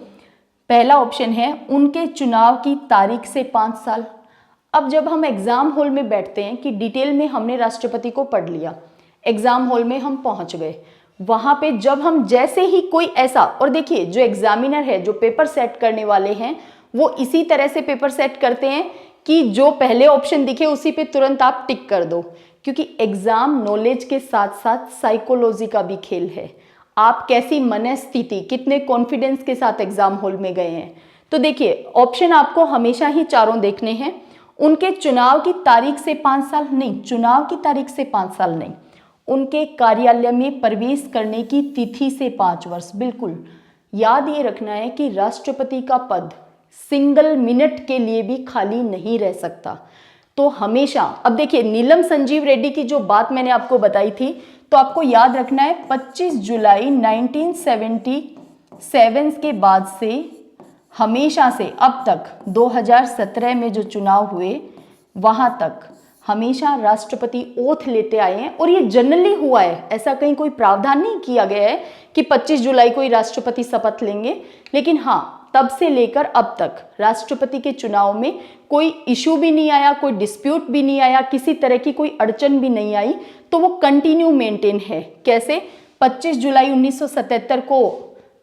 पहला ऑप्शन है उनके चुनाव की तारीख से 5 साल। अब जब हम एग्जाम हॉल में बैठते हैं कि डिटेल में हमने राष्ट्रपति को पढ़ लिया, एग्जाम हॉल में हम पहुंच गए, वहां पे जब हम जैसे ही कोई ऐसा, और देखिए जो एग्जामिनर है, जो पेपर सेट करने वाले हैं, वो इसी तरह से पेपर सेट करते हैं कि जो पहले ऑप्शन दिखे उसी पे तुरंत आप टिक कर दो, क्योंकि एग्जाम नॉलेज के साथ साथ साइकोलॉजी का भी खेल है। आप कैसी मनस्थिति, कितने कॉन्फिडेंस के साथ एग्जाम हॉल में गए हैं। तो देखिए, ऑप्शन आपको हमेशा ही चारों देखने हैं। उनके चुनाव की तारीख से 5 साल नहीं, चुनाव की तारीख से 5 साल नहीं, उनके कार्यालय में प्रवेश करने की तिथि से 5 वर्ष। बिल्कुल याद ये रखना है कि राष्ट्रपति का पद सिंगल मिनट के लिए भी खाली नहीं रह सकता। तो हमेशा, अब देखिए नीलम संजीव रेड्डी की जो बात मैंने आपको बताई थी, तो आपको याद रखना है 25 जुलाई 1977 के बाद से हमेशा से अब तक 2017 में जो चुनाव हुए, वहां तक हमेशा राष्ट्रपति ओथ लेते आए हैं, और ये जनरली हुआ है, ऐसा कहीं कोई प्रावधान नहीं किया गया है कि 25 जुलाई को ही राष्ट्रपति शपथ लेंगे। लेकिन हाँ, तब से लेकर अब तक राष्ट्रपति के चुनाव में कोई इशू भी नहीं आया, कोई डिस्प्यूट भी नहीं आया, किसी तरह की कोई अड़चन भी नहीं आई, तो वो कंटिन्यू मेंटेन है। कैसे? 25 जुलाई 1977 को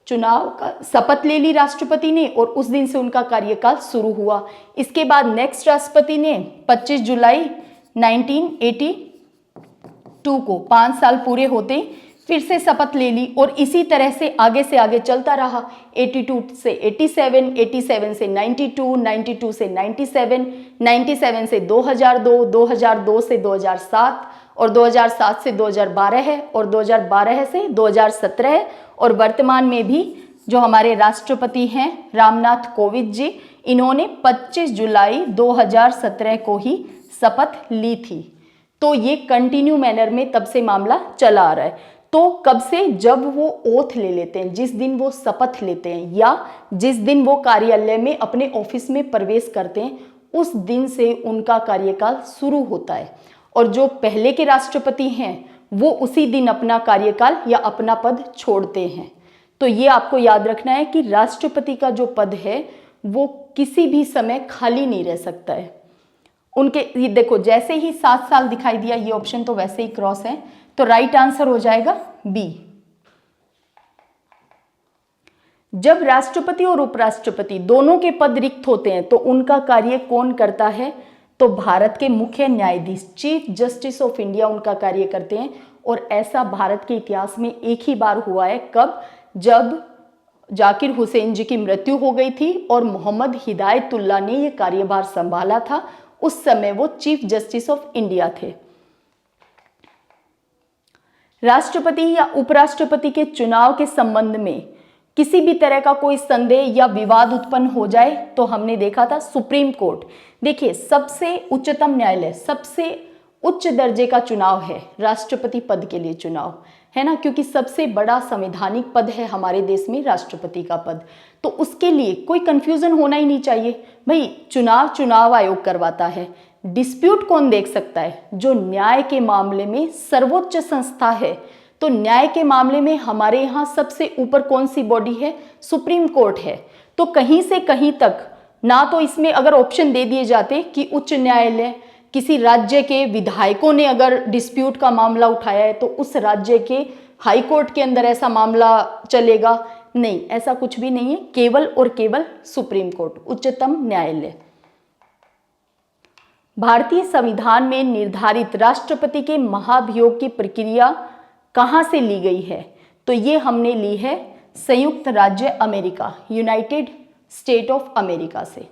चुनाव का शपथ ले ली राष्ट्रपति ने, और उस दिन से उनका कार्यकाल शुरू हुआ। इसके बाद नेक्स्ट राष्ट्रपति ने 25 जुलाई 1982 को 5 साल पूरे होते फिर से शपथ ले ली, और इसी तरह से आगे चलता रहा। 82 से 87, 87 से 92, 92 से 97, 97 से 2002, 2002 से 2007, और 2007 से 2012 है, और 2012 से 2017 है, और वर्तमान में भी जो हमारे राष्ट्रपति हैं रामनाथ कोविंद जी, इन्होंने 25 जुलाई 2017 को ही शपथ ली थी। तो ये कंटिन्यू मैनर में तब से मामला चला आ रहा है। तो कब से? जब वो ओथ ले लेते हैं, जिस दिन वो शपथ लेते हैं, या जिस दिन वो कार्यालय में अपने ऑफिस में प्रवेश करते हैं, उस दिन से उनका कार्यकाल शुरू होता है। और जो पहले के राष्ट्रपति हैं वो उसी दिन अपना कार्यकाल या अपना पद छोड़ते हैं। तो ये आपको याद रखना है कि राष्ट्रपति का जो पद है वो किसी भी समय खाली नहीं रह सकता है। उनके ये देखो, जैसे ही 7 साल दिखाई दिया ये ऑप्शन, तो वैसे ही क्रॉस है, तो राइट आंसर हो जाएगा बी। जब राष्ट्रपति और उपराष्ट्रपति दोनों के पद रिक्त होते हैं तो उनका कार्य कौन करता है? तो भारत के मुख्य न्यायाधीश, चीफ जस्टिस ऑफ इंडिया उनका कार्य करते हैं। और ऐसा भारत के इतिहास में एक ही बार हुआ है। कब? जब जाकिर हुसैन जी की मृत्यु हो गई थी और मोहम्मद हिदायतुल्लाह ने यह कार्यभार संभाला था। उस समय वो चीफ जस्टिस ऑफ इंडिया थे। राष्ट्रपति या उपराष्ट्रपति के चुनाव के संबंध में किसी भी तरह का कोई संदेह या विवाद उत्पन्न हो जाए तो हमने देखा था सुप्रीम कोर्ट। देखिए, सबसे उच्चतम न्यायालय, सबसे उच्च दर्जे का चुनाव है राष्ट्रपति पद के लिए चुनाव, है ना, क्योंकि सबसे बड़ा संवैधानिक पद है हमारे देश में राष्ट्रपति का पद। तो उसके लिए कोई कंफ्यूजन होना ही नहीं चाहिए भाई, चुनाव आयोग करवाता है। डिस्प्यूट कौन देख सकता है? जो न्याय के मामले में सर्वोच्च संस्था है। तो न्याय के मामले में हमारे यहाँ सबसे ऊपर कौन सी बॉडी है? सुप्रीम कोर्ट है। तो कहीं से कहीं तक ना तो इसमें अगर ऑप्शन दे दिए जाते कि उच्च न्यायालय, किसी राज्य के विधायकों ने अगर डिस्प्यूट का मामला उठाया है तो उस राज्य के हाई कोर्ट के अंदर ऐसा मामला चलेगा, नहीं, ऐसा कुछ भी नहीं है। केवल और केवल सुप्रीम कोर्ट, उच्चतम न्यायालय। भारतीय संविधान में निर्धारित राष्ट्रपति के महाभियोग की प्रक्रिया कहां से ली गई है? तो ये हमने ली है संयुक्त राज्य America, United state of America से।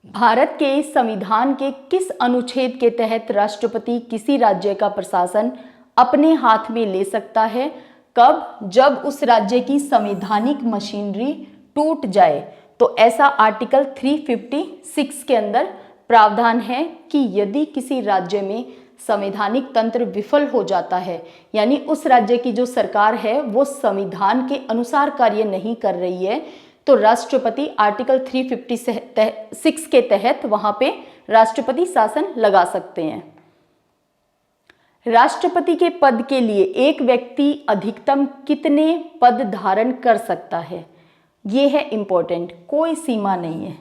भारत के संविधान के किस अनुच्छेद के तहत राष्ट्रपति किसी राज्य का प्रशासन अपने हाथ में ले सकता है? कब? जब उस राज्य की संवैधानिक मशीनरी टूट जाए। तो ऐसा आर्टिकल 356 के अंदर प्रावधान है कि यदि किसी राज्य में संवैधानिक तंत्र विफल हो जाता है, यानी उस राज्य की जो सरकार है वो संविधान के अनुसार कार्य नहीं कर रही है, तो राष्ट्रपति आर्टिकल 356 के तहत वहां पे राष्ट्रपति शासन लगा सकते हैं। राष्ट्रपति के पद के लिए एक व्यक्ति अधिकतम कितने पद धारण कर सकता है? ये है इंपॉर्टेंट, कोई सीमा नहीं है।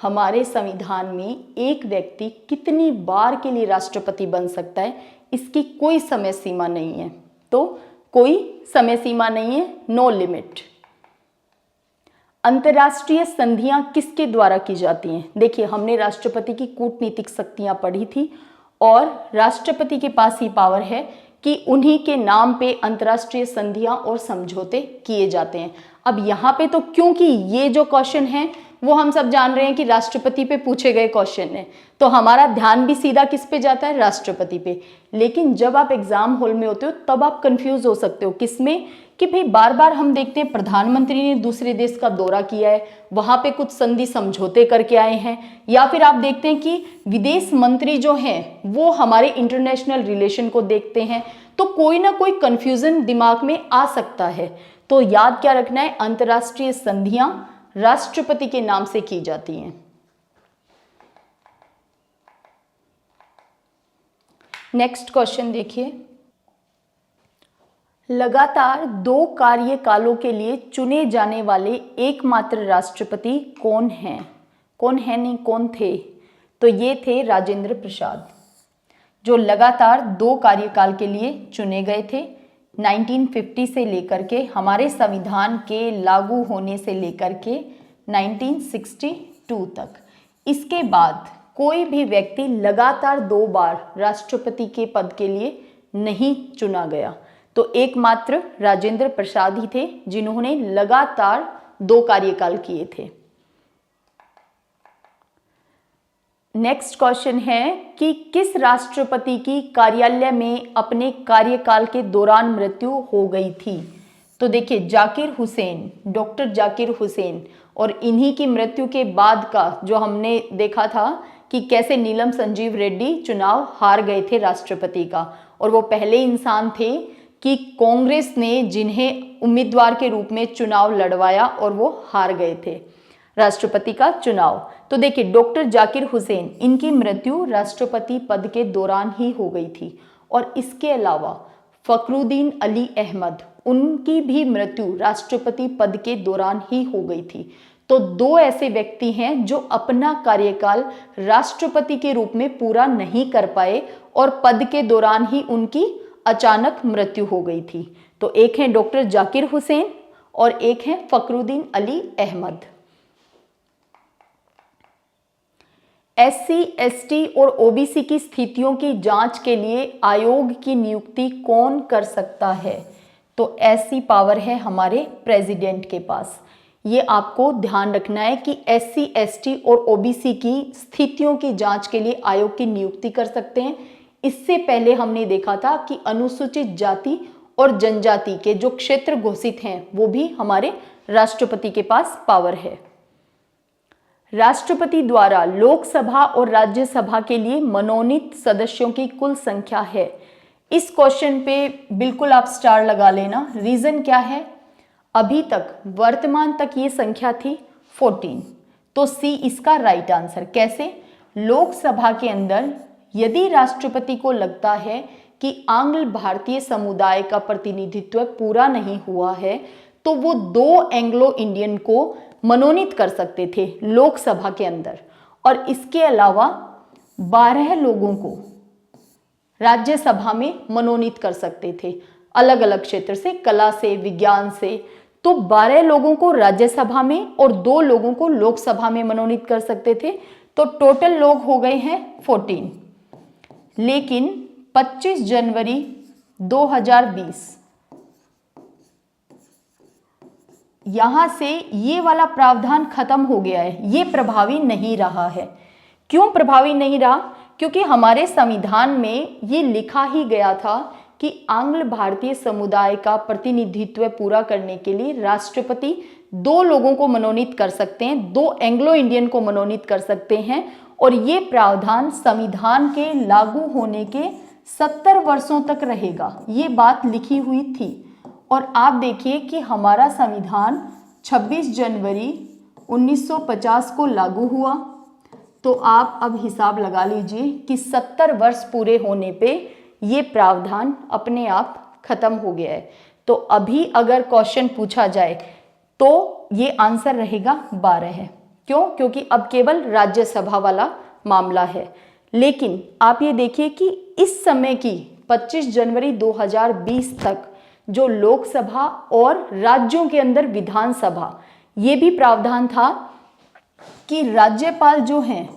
हमारे संविधान में एक व्यक्ति कितनी बार के लिए राष्ट्रपति बन सकता है, इसकी कोई समय सीमा नहीं है। तो कोई समय सीमा नहीं है, नो लिमिट। अंतर्राष्ट्रीय संधियां किसके द्वारा की जाती हैं? देखिए, हमने राष्ट्रपति की कूटनीतिक शक्तियां पढ़ी थी और राष्ट्रपति के पास ही पावर है कि उन्हीं के नाम पे अंतर्राष्ट्रीय संधियां और समझौते किए जाते हैं। अब यहाँ पे तो क्योंकि ये जो क्वेश्चन है वो हम सब जान रहे हैं कि राष्ट्रपति पे पूछे गए क्वेश्चन है, तो हमारा ध्यान भी सीधा किस पे जाता है? राष्ट्रपति पे। लेकिन जब आप एग्जाम हॉल में होते हो तब आप कंफ्यूज हो सकते हो किसमें, कि भाई बार बार हम देखते हैं प्रधानमंत्री ने दूसरे देश का दौरा किया है, वहां पे कुछ संधि समझौते करके आए हैं, या फिर आप देखते हैं कि विदेश मंत्री जो हैं वो हमारे इंटरनेशनल रिलेशन को देखते हैं। तो कोई ना कोई कंफ्यूजन दिमाग में आ सकता है। तो याद क्या रखना है? अंतर्राष्ट्रीय संधियां राष्ट्रपति के नाम से की जाती हैं। नेक्स्ट क्वेश्चन देखिए, लगातार 2 कार्यकालों के लिए चुने जाने वाले एकमात्र राष्ट्रपति कौन हैं? कौन है नहीं, कौन थे? तो ये थे राजेंद्र प्रसाद, जो लगातार 2 कार्यकाल के लिए चुने गए थे। 1950 से लेकर के हमारे संविधान के लागू होने से लेकर के 1962 तक। इसके बाद कोई भी व्यक्ति लगातार 2 बार राष्ट्रपति के पद के लिए नहीं चुना गया। तो एकमात्र राजेंद्र प्रसाद ही थे जिन्होंने लगातार 2 कार्यकाल किए थे। नेक्स्ट क्वेश्चन है कि किस राष्ट्रपति की कार्यालय में अपने कार्यकाल के दौरान मृत्यु हो गई थी? तो देखिए, जाकिर हुसैन, डॉक्टर जाकिर हुसैन, और इन्हीं की मृत्यु के बाद का जो हमने देखा था कि कैसे नीलम संजीव रेड्डी चुनाव हार गए थे राष्ट्रपति का, और वो पहले इंसान थे कि कांग्रेस ने जिन्हें उम्मीदवार के रूप में चुनाव लड़वाया और वो हार गए थे राष्ट्रपति का चुनाव। तो देखिए, डॉक्टर जाकिर हुसैन, इनकी मृत्यु राष्ट्रपति पद के दौरान ही हो गई थी। और इसके अलावा फखरुद्दीन अली अहमद, उनकी भी मृत्यु राष्ट्रपति पद के दौरान ही हो गई थी। तो 2 ऐसे व्यक्ति हैं जो अपना कार्यकाल राष्ट्रपति के रूप में पूरा नहीं कर पाए और पद के दौरान ही उनकी अचानक मृत्यु हो गई थी। तो एक है डॉक्टर जाकिर हुसैन और एक है फखरुद्दीन अली अहमद। SC, ST और OBC की स्थितियों की जांच के लिए आयोग की नियुक्ति कौन कर सकता है? तो ऐसी पावर है हमारे प्रेसिडेंट के पास। ये आपको ध्यान रखना है कि SC ST और OBC की स्थितियों की जांच के लिए आयोग की नियुक्ति कर सकते हैं। इससे पहले हमने देखा था कि अनुसूचित जाति और जनजाति के जो क्षेत्र घोषित हैं वो भी हमारे राष्ट्रपति के पास पावर है। राष्ट्रपति द्वारा लोकसभा और राज्यसभा के लिए मनोनीत सदस्यों की कुल संख्या है। इस क्वेश्चन पे बिल्कुल आप स्टार लगा लेना। रीजन क्या है? अभी तक वर्तमान तक ये संख्या थी 14, तो सी इसका राइट आंसर। कैसे? लोकसभा के अंदर यदि राष्ट्रपति को लगता है कि आंग्ल भारतीय समुदाय का प्रतिनिधित्व पूरा नहीं हुआ है तो वो 2 एंग्लो इंडियन को मनोनीत कर सकते थे लोकसभा के अंदर, और इसके अलावा 12 लोगों को राज्यसभा में मनोनीत कर सकते थे, अलग अलग क्षेत्र से, कला से, विज्ञान से। तो 12 लोगों को राज्यसभा में और 2 लोगों को लोकसभा में मनोनीत कर सकते थे, तो टोटल लोग हो गए हैं 14। लेकिन 25 जनवरी 2020 यहां से ये वाला प्रावधान खत्म हो गया है, ये प्रभावी नहीं रहा है। क्यों प्रभावी नहीं रहा? क्योंकि हमारे संविधान में ये लिखा ही गया था कि आंग्ल भारतीय समुदाय का प्रतिनिधित्व पूरा करने के लिए राष्ट्रपति 2 लोगों को मनोनीत कर सकते हैं, 2 एंग्लो इंडियन को मनोनीत कर सकते हैं, और ये प्रावधान संविधान के लागू होने के 70 वर्षों तक रहेगा। ये बात लिखी हुई थी। और आप देखिए कि हमारा संविधान 26 जनवरी 1950 को लागू हुआ, तो आप अब हिसाब लगा लीजिए कि 70 वर्ष पूरे होने पे ये प्रावधान अपने आप खत्म हो गया है। तो अभी अगर क्वेश्चन पूछा जाए तो ये आंसर रहेगा 12 है। क्यों? क्योंकि अब केवल राज्यसभा वाला मामला है। लेकिन आप ये देखिए कि इस समय की 25 जनवरी 2020 तक जो लोकसभा और राज्यों के अंदर विधानसभा, ये भी प्रावधान था कि राज्यपाल जो हैं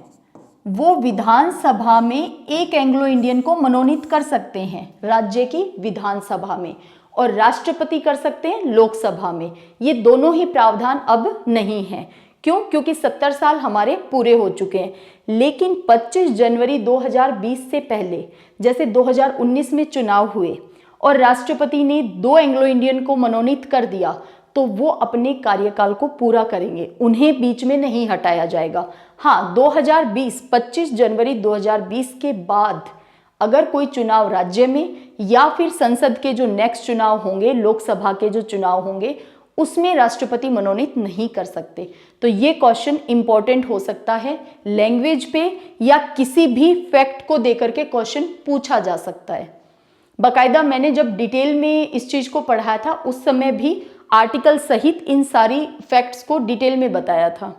वो विधानसभा में 1 एंग्लो इंडियन को मनोनीत कर सकते हैं राज्य की विधानसभा में, और राष्ट्रपति कर सकते हैं लोकसभा में। ये दोनों ही प्रावधान अब नहीं हैं। क्यों? क्योंकि 70 साल हमारे पूरे हो चुके हैं। लेकिन 25 जनवरी 2020 से पहले, जैसे 2019 में चुनाव हुए और राष्ट्रपति ने 2 एंग्लो इंडियन को मनोनीत कर दिया, तो वो अपने कार्यकाल को पूरा करेंगे, उन्हें बीच में नहीं हटाया जाएगा। हाँ, 25 जनवरी 2020 के बाद अगर कोई चुनाव राज्य में या फिर संसद के जो नेक्स्ट चुनाव होंगे, लोकसभा के जो चुनाव होंगे, उसमें राष्ट्रपति मनोनीत नहीं कर सकते। तो ये क्वेश्चन इंपॉर्टेंट हो सकता है, लैंग्वेज पे या किसी भी फैक्ट को देकर के क्वेश्चन पूछा जा सकता है। बाकायदा मैंने जब डिटेल में इस चीज को पढ़ाया था उस समय भी आर्टिकल सहित इन सारी फैक्ट्स को डिटेल में बताया था।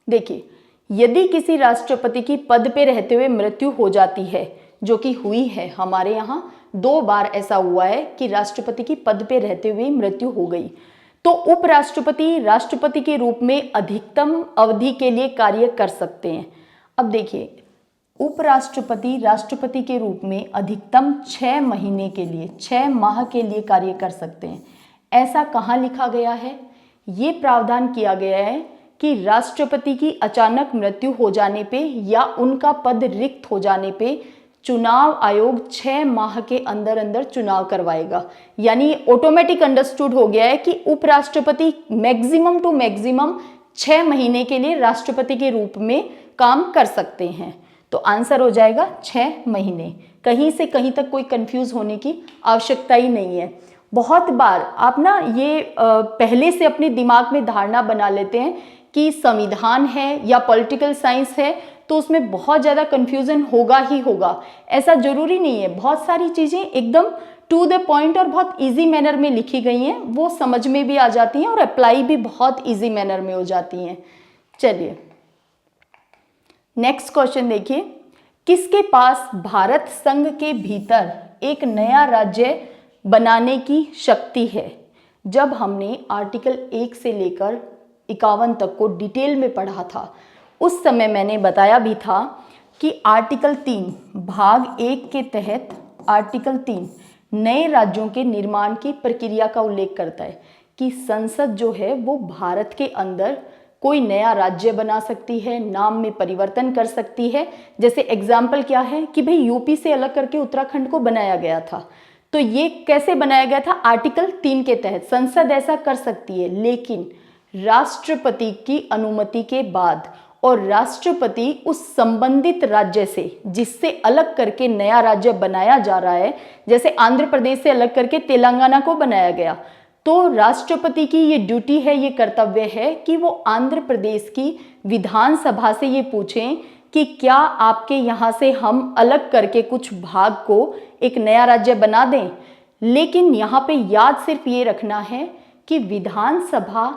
देखिए, यदि किसी राष्ट्रपति की पद पे रहते हुए मृत्यु हो जाती है, जो कि हुई है हमारे यहाँ 2 बार ऐसा हुआ है कि राष्ट्रपति की पद पे रहते हुए मृत्यु हो गई, तो उपराष्ट्रपति राष्ट्रपति के रूप में अधिकतम अवधि के लिए कार्य कर सकते हैं। अब देखिए, उपराष्ट्रपति राष्ट्रपति के रूप में अधिकतम 6 महीने के लिए, 6 माह के लिए कार्य कर सकते हैं। ऐसा कहाँ लिखा गया है? ये प्रावधान किया गया है कि राष्ट्रपति की अचानक मृत्यु हो जाने पे या उनका पद रिक्त हो जाने पे चुनाव आयोग 6 माह के अंदर अंदर चुनाव करवाएगा। यानी ऑटोमेटिक अंडरस्टूड हो गया है कि उपराष्ट्रपति मैक्सिमम टू मैक्सिमम 6 महीने के लिए राष्ट्रपति के रूप में काम कर सकते हैं। तो आंसर हो जाएगा 6 महीने। कहीं से कहीं तक कोई कंफ्यूज होने की आवश्यकता ही नहीं है। बहुत बार आप ना ये पहले से अपने दिमाग में धारणा बना लेते हैं कि संविधान है या पॉलिटिकल साइंस है तो उसमें बहुत ज़्यादा कंफ्यूजन होगा ही होगा। ऐसा जरूरी नहीं है। बहुत सारी चीज़ें एकदम टू द पॉइंट और बहुत इजी मैनर में लिखी गई हैं, वो समझ में भी आ जाती हैं और अप्लाई भी बहुत इजी मैनर में हो जाती हैं। चलिए नेक्स्ट क्वेश्चन देखिए, किसके पास भारत संघ के भीतर एक नया राज्य बनाने की शक्ति है? जब हमने आर्टिकल 1 से लेकर 51 तक को डिटेल में पढ़ा था उस समय मैंने बताया भी था कि आर्टिकल 3 भाग 1 के तहत आर्टिकल 3 नए राज्यों के निर्माण की प्रक्रिया का उल्लेख करता है कि संसद जो है वो भारत के अंदर कोई नया राज्य बना सकती है, नाम में परिवर्तन कर सकती है। जैसे एग्जाम्पल क्या है कि भाई यूपी से अलग करके उत्तराखंड को बनाया गया था, तो ये कैसे बनाया गया था? आर्टिकल 3 के तहत संसद ऐसा कर सकती है, लेकिन राष्ट्रपति की अनुमति के बाद, और राष्ट्रपति उस संबंधित राज्य से जिससे अलग करके नया राज्य बनाया जा रहा है, जैसे आंध्र प्रदेश से अलग करके तेलंगाना को बनाया गया, तो राष्ट्रपति की ये ड्यूटी है, ये कर्तव्य है कि वो आंध्र प्रदेश की विधानसभा से ये पूछें कि क्या आपके यहाँ से हम अलग करके कुछ भाग को एक नया राज्य बना दें। लेकिन यहाँ पे याद सिर्फ ये रखना है कि विधानसभा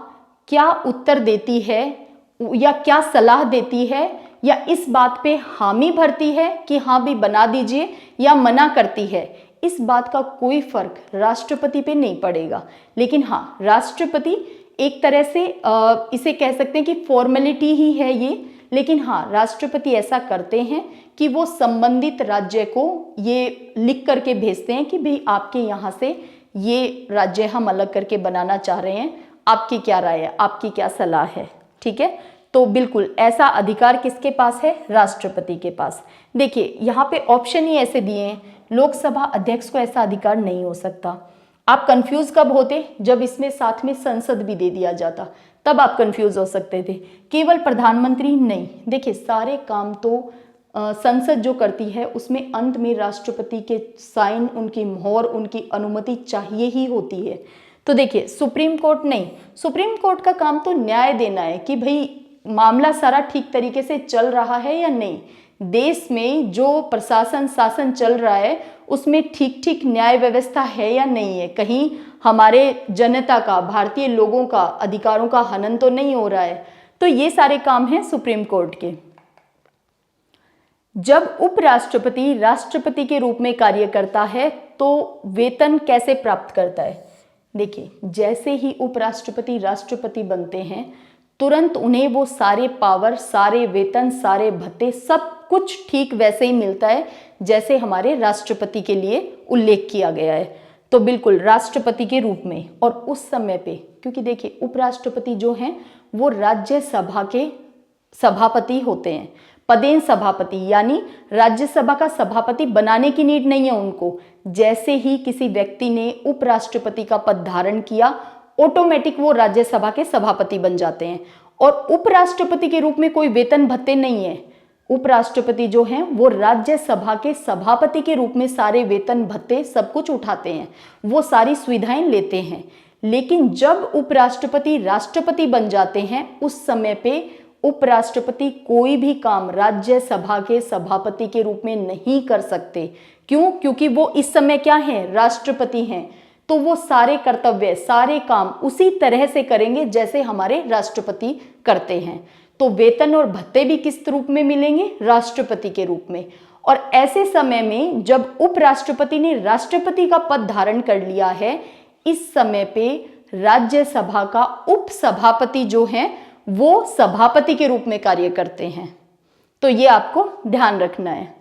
क्या उत्तर देती है या क्या सलाह देती है, या इस बात पे हामी भरती है कि हाँ भी बना दीजिए, या मना करती है, इस बात का कोई फर्क राष्ट्रपति पे नहीं पड़ेगा। लेकिन हाँ, राष्ट्रपति एक तरह से इसे कह सकते हैं कि फॉर्मेलिटी ही है ये, लेकिन हाँ, राष्ट्रपति ऐसा करते हैं कि वो संबंधित राज्य को ये लिख करके भेजते हैं कि भाई आपके यहाँ से ये राज्य हम अलग करके बनाना चाह रहे हैं, आपकी क्या राय है, आपकी क्या सलाह है। ठीक है, तो बिल्कुल ऐसा अधिकार किसके पास है? राष्ट्रपति के पास। देखिए यहाँ पे ऑप्शन ही ऐसे दिए हैं, लोकसभा अध्यक्ष को ऐसा अधिकार नहीं हो सकता। आप कंफ्यूज कब होते? जब इसमें साथ में संसद भी दे दिया जाता, तब आप कंफ्यूज हो सकते थे। केवल प्रधानमंत्री नहीं, देखिए सारे काम तो संसद जो करती है उसमें अंत में राष्ट्रपति के साइन, उनकी मोहर, उनकी अनुमति चाहिए ही होती है। तो देखिए सुप्रीम कोर्ट नहीं, सुप्रीम कोर्ट का काम तो न्याय देना है कि भाई मामला सारा ठीक तरीके से चल रहा है या नहीं, देश में जो प्रशासन शासन चल रहा है उसमें ठीक ठीक न्याय व्यवस्था है या नहीं है, कहीं हमारे जनता का, भारतीय लोगों का अधिकारों का हनन तो नहीं हो रहा है। तो ये सारे काम हैं सुप्रीम कोर्ट के। जब उपराष्ट्रपति राष्ट्रपति के रूप में कार्य करता है तो वेतन कैसे प्राप्त करता है? देखिए जैसे ही उपराष्ट्रपति राष्ट्रपति बनते हैं तुरंत उन्हें वो सारे पावर, सारे वेतन, सारे भत्ते, सब कुछ ठीक वैसे ही मिलता है जैसे हमारे राष्ट्रपति के लिए उल्लेख किया गया है। तो बिल्कुल राष्ट्रपति के रूप में। और उस समय पे, क्योंकि देखिए उपराष्ट्रपति जो हैं वो राज्यसभा के सभापति होते हैं, पदेन सभापति, यानी राज्यसभा का सभापति बनाने की नीड नहीं है उनको। जैसे ही किसी व्यक्ति ने उपराष्ट्रपति का पद धारण किया ऑटोमेटिक वो राज्यसभा के सभापति बन जाते हैं। और उपराष्ट्रपति के रूप में कोई वेतन भत्ते नहीं है। उपराष्ट्रपति जो हैं वो राज्यसभा के सभापति के रूप में सारे वेतन भत्ते सब कुछ उठाते हैं, वो सारी सुविधाएं लेते हैं। लेकिन जब उपराष्ट्रपति राष्ट्रपति बन जाते हैं उस समय पे उपराष्ट्रपति कोई भी काम राज्यसभा के सभापति के रूप में नहीं कर सकते। क्यों? क्योंकि वो इस समय क्या हैं? राष्ट्रपति हैं। तो वो सारे कर्तव्य, सारे काम उसी तरह से करेंगे जैसे हमारे राष्ट्रपति करते हैं। तो वेतन और भत्ते भी किस रूप में मिलेंगे? राष्ट्रपति के रूप में। और ऐसे समय में जब उपराष्ट्रपति ने राष्ट्रपति का पद धारण कर लिया है, इस समय पे राज्यसभा का उपसभापति जो हैं वो सभापति के रूप में कार्य करते हैं। तो ये आपको ध्यान रखना है।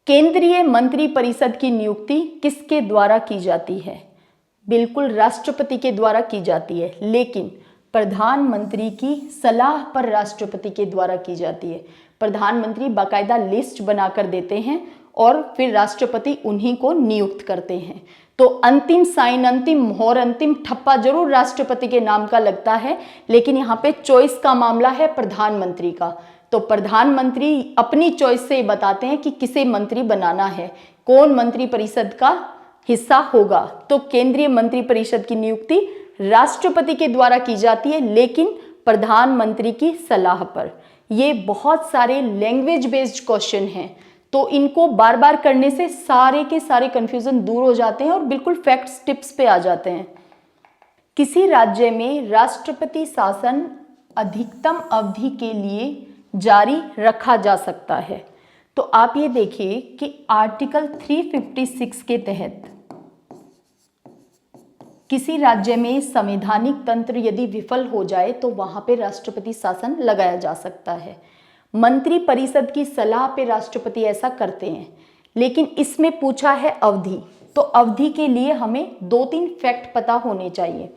केंद्रीय मंत्री परिषद की नियुक्ति किसके द्वारा की जाती है? बिल्कुल राष्ट्रपति के द्वारा की जाती है, लेकिन प्रधानमंत्री की सलाह पर राष्ट्रपति के द्वारा की जाती है। प्रधानमंत्री बाकायदा लिस्ट बनाकर देते हैं और फिर राष्ट्रपति उन्हीं को नियुक्त करते हैं। तो अंतिम साइन, अंतिम मोहर, अंतिम ठप्पा जरूर राष्ट्रपति के नाम का लगता है, लेकिन यहाँ पे चॉइस का मामला है प्रधानमंत्री का। तो प्रधानमंत्री अपनी चॉइस से बताते हैं कि किसे मंत्री बनाना है, कौन मंत्री परिषद का हिस्सा होगा। तो केंद्रीय मंत्री परिषद की नियुक्ति राष्ट्रपति के द्वारा की जाती है, लेकिन प्रधानमंत्री की सलाह पर। ये बहुत सारे लैंग्वेज बेस्ड क्वेश्चन हैं, तो इनको बार बार करने से सारे के सारे कंफ्यूजन दूर हो जाते हैं और बिल्कुल फैक्ट्स टिप्स पे आ जाते हैं। किसी राज्य में राष्ट्रपति शासन अधिकतम अवधि के लिए जारी रखा जा सकता है। तो आप ये देखिए कि आर्टिकल 356 के तहत किसी राज्य में संवैधानिक तंत्र यदि विफल हो जाए तो वहां पे राष्ट्रपति शासन लगाया जा सकता है। मंत्री परिषद की सलाह पे राष्ट्रपति ऐसा करते हैं, लेकिन इसमें पूछा है अवधि। तो अवधि के लिए हमें 2-3 फैक्ट पता होने चाहिए।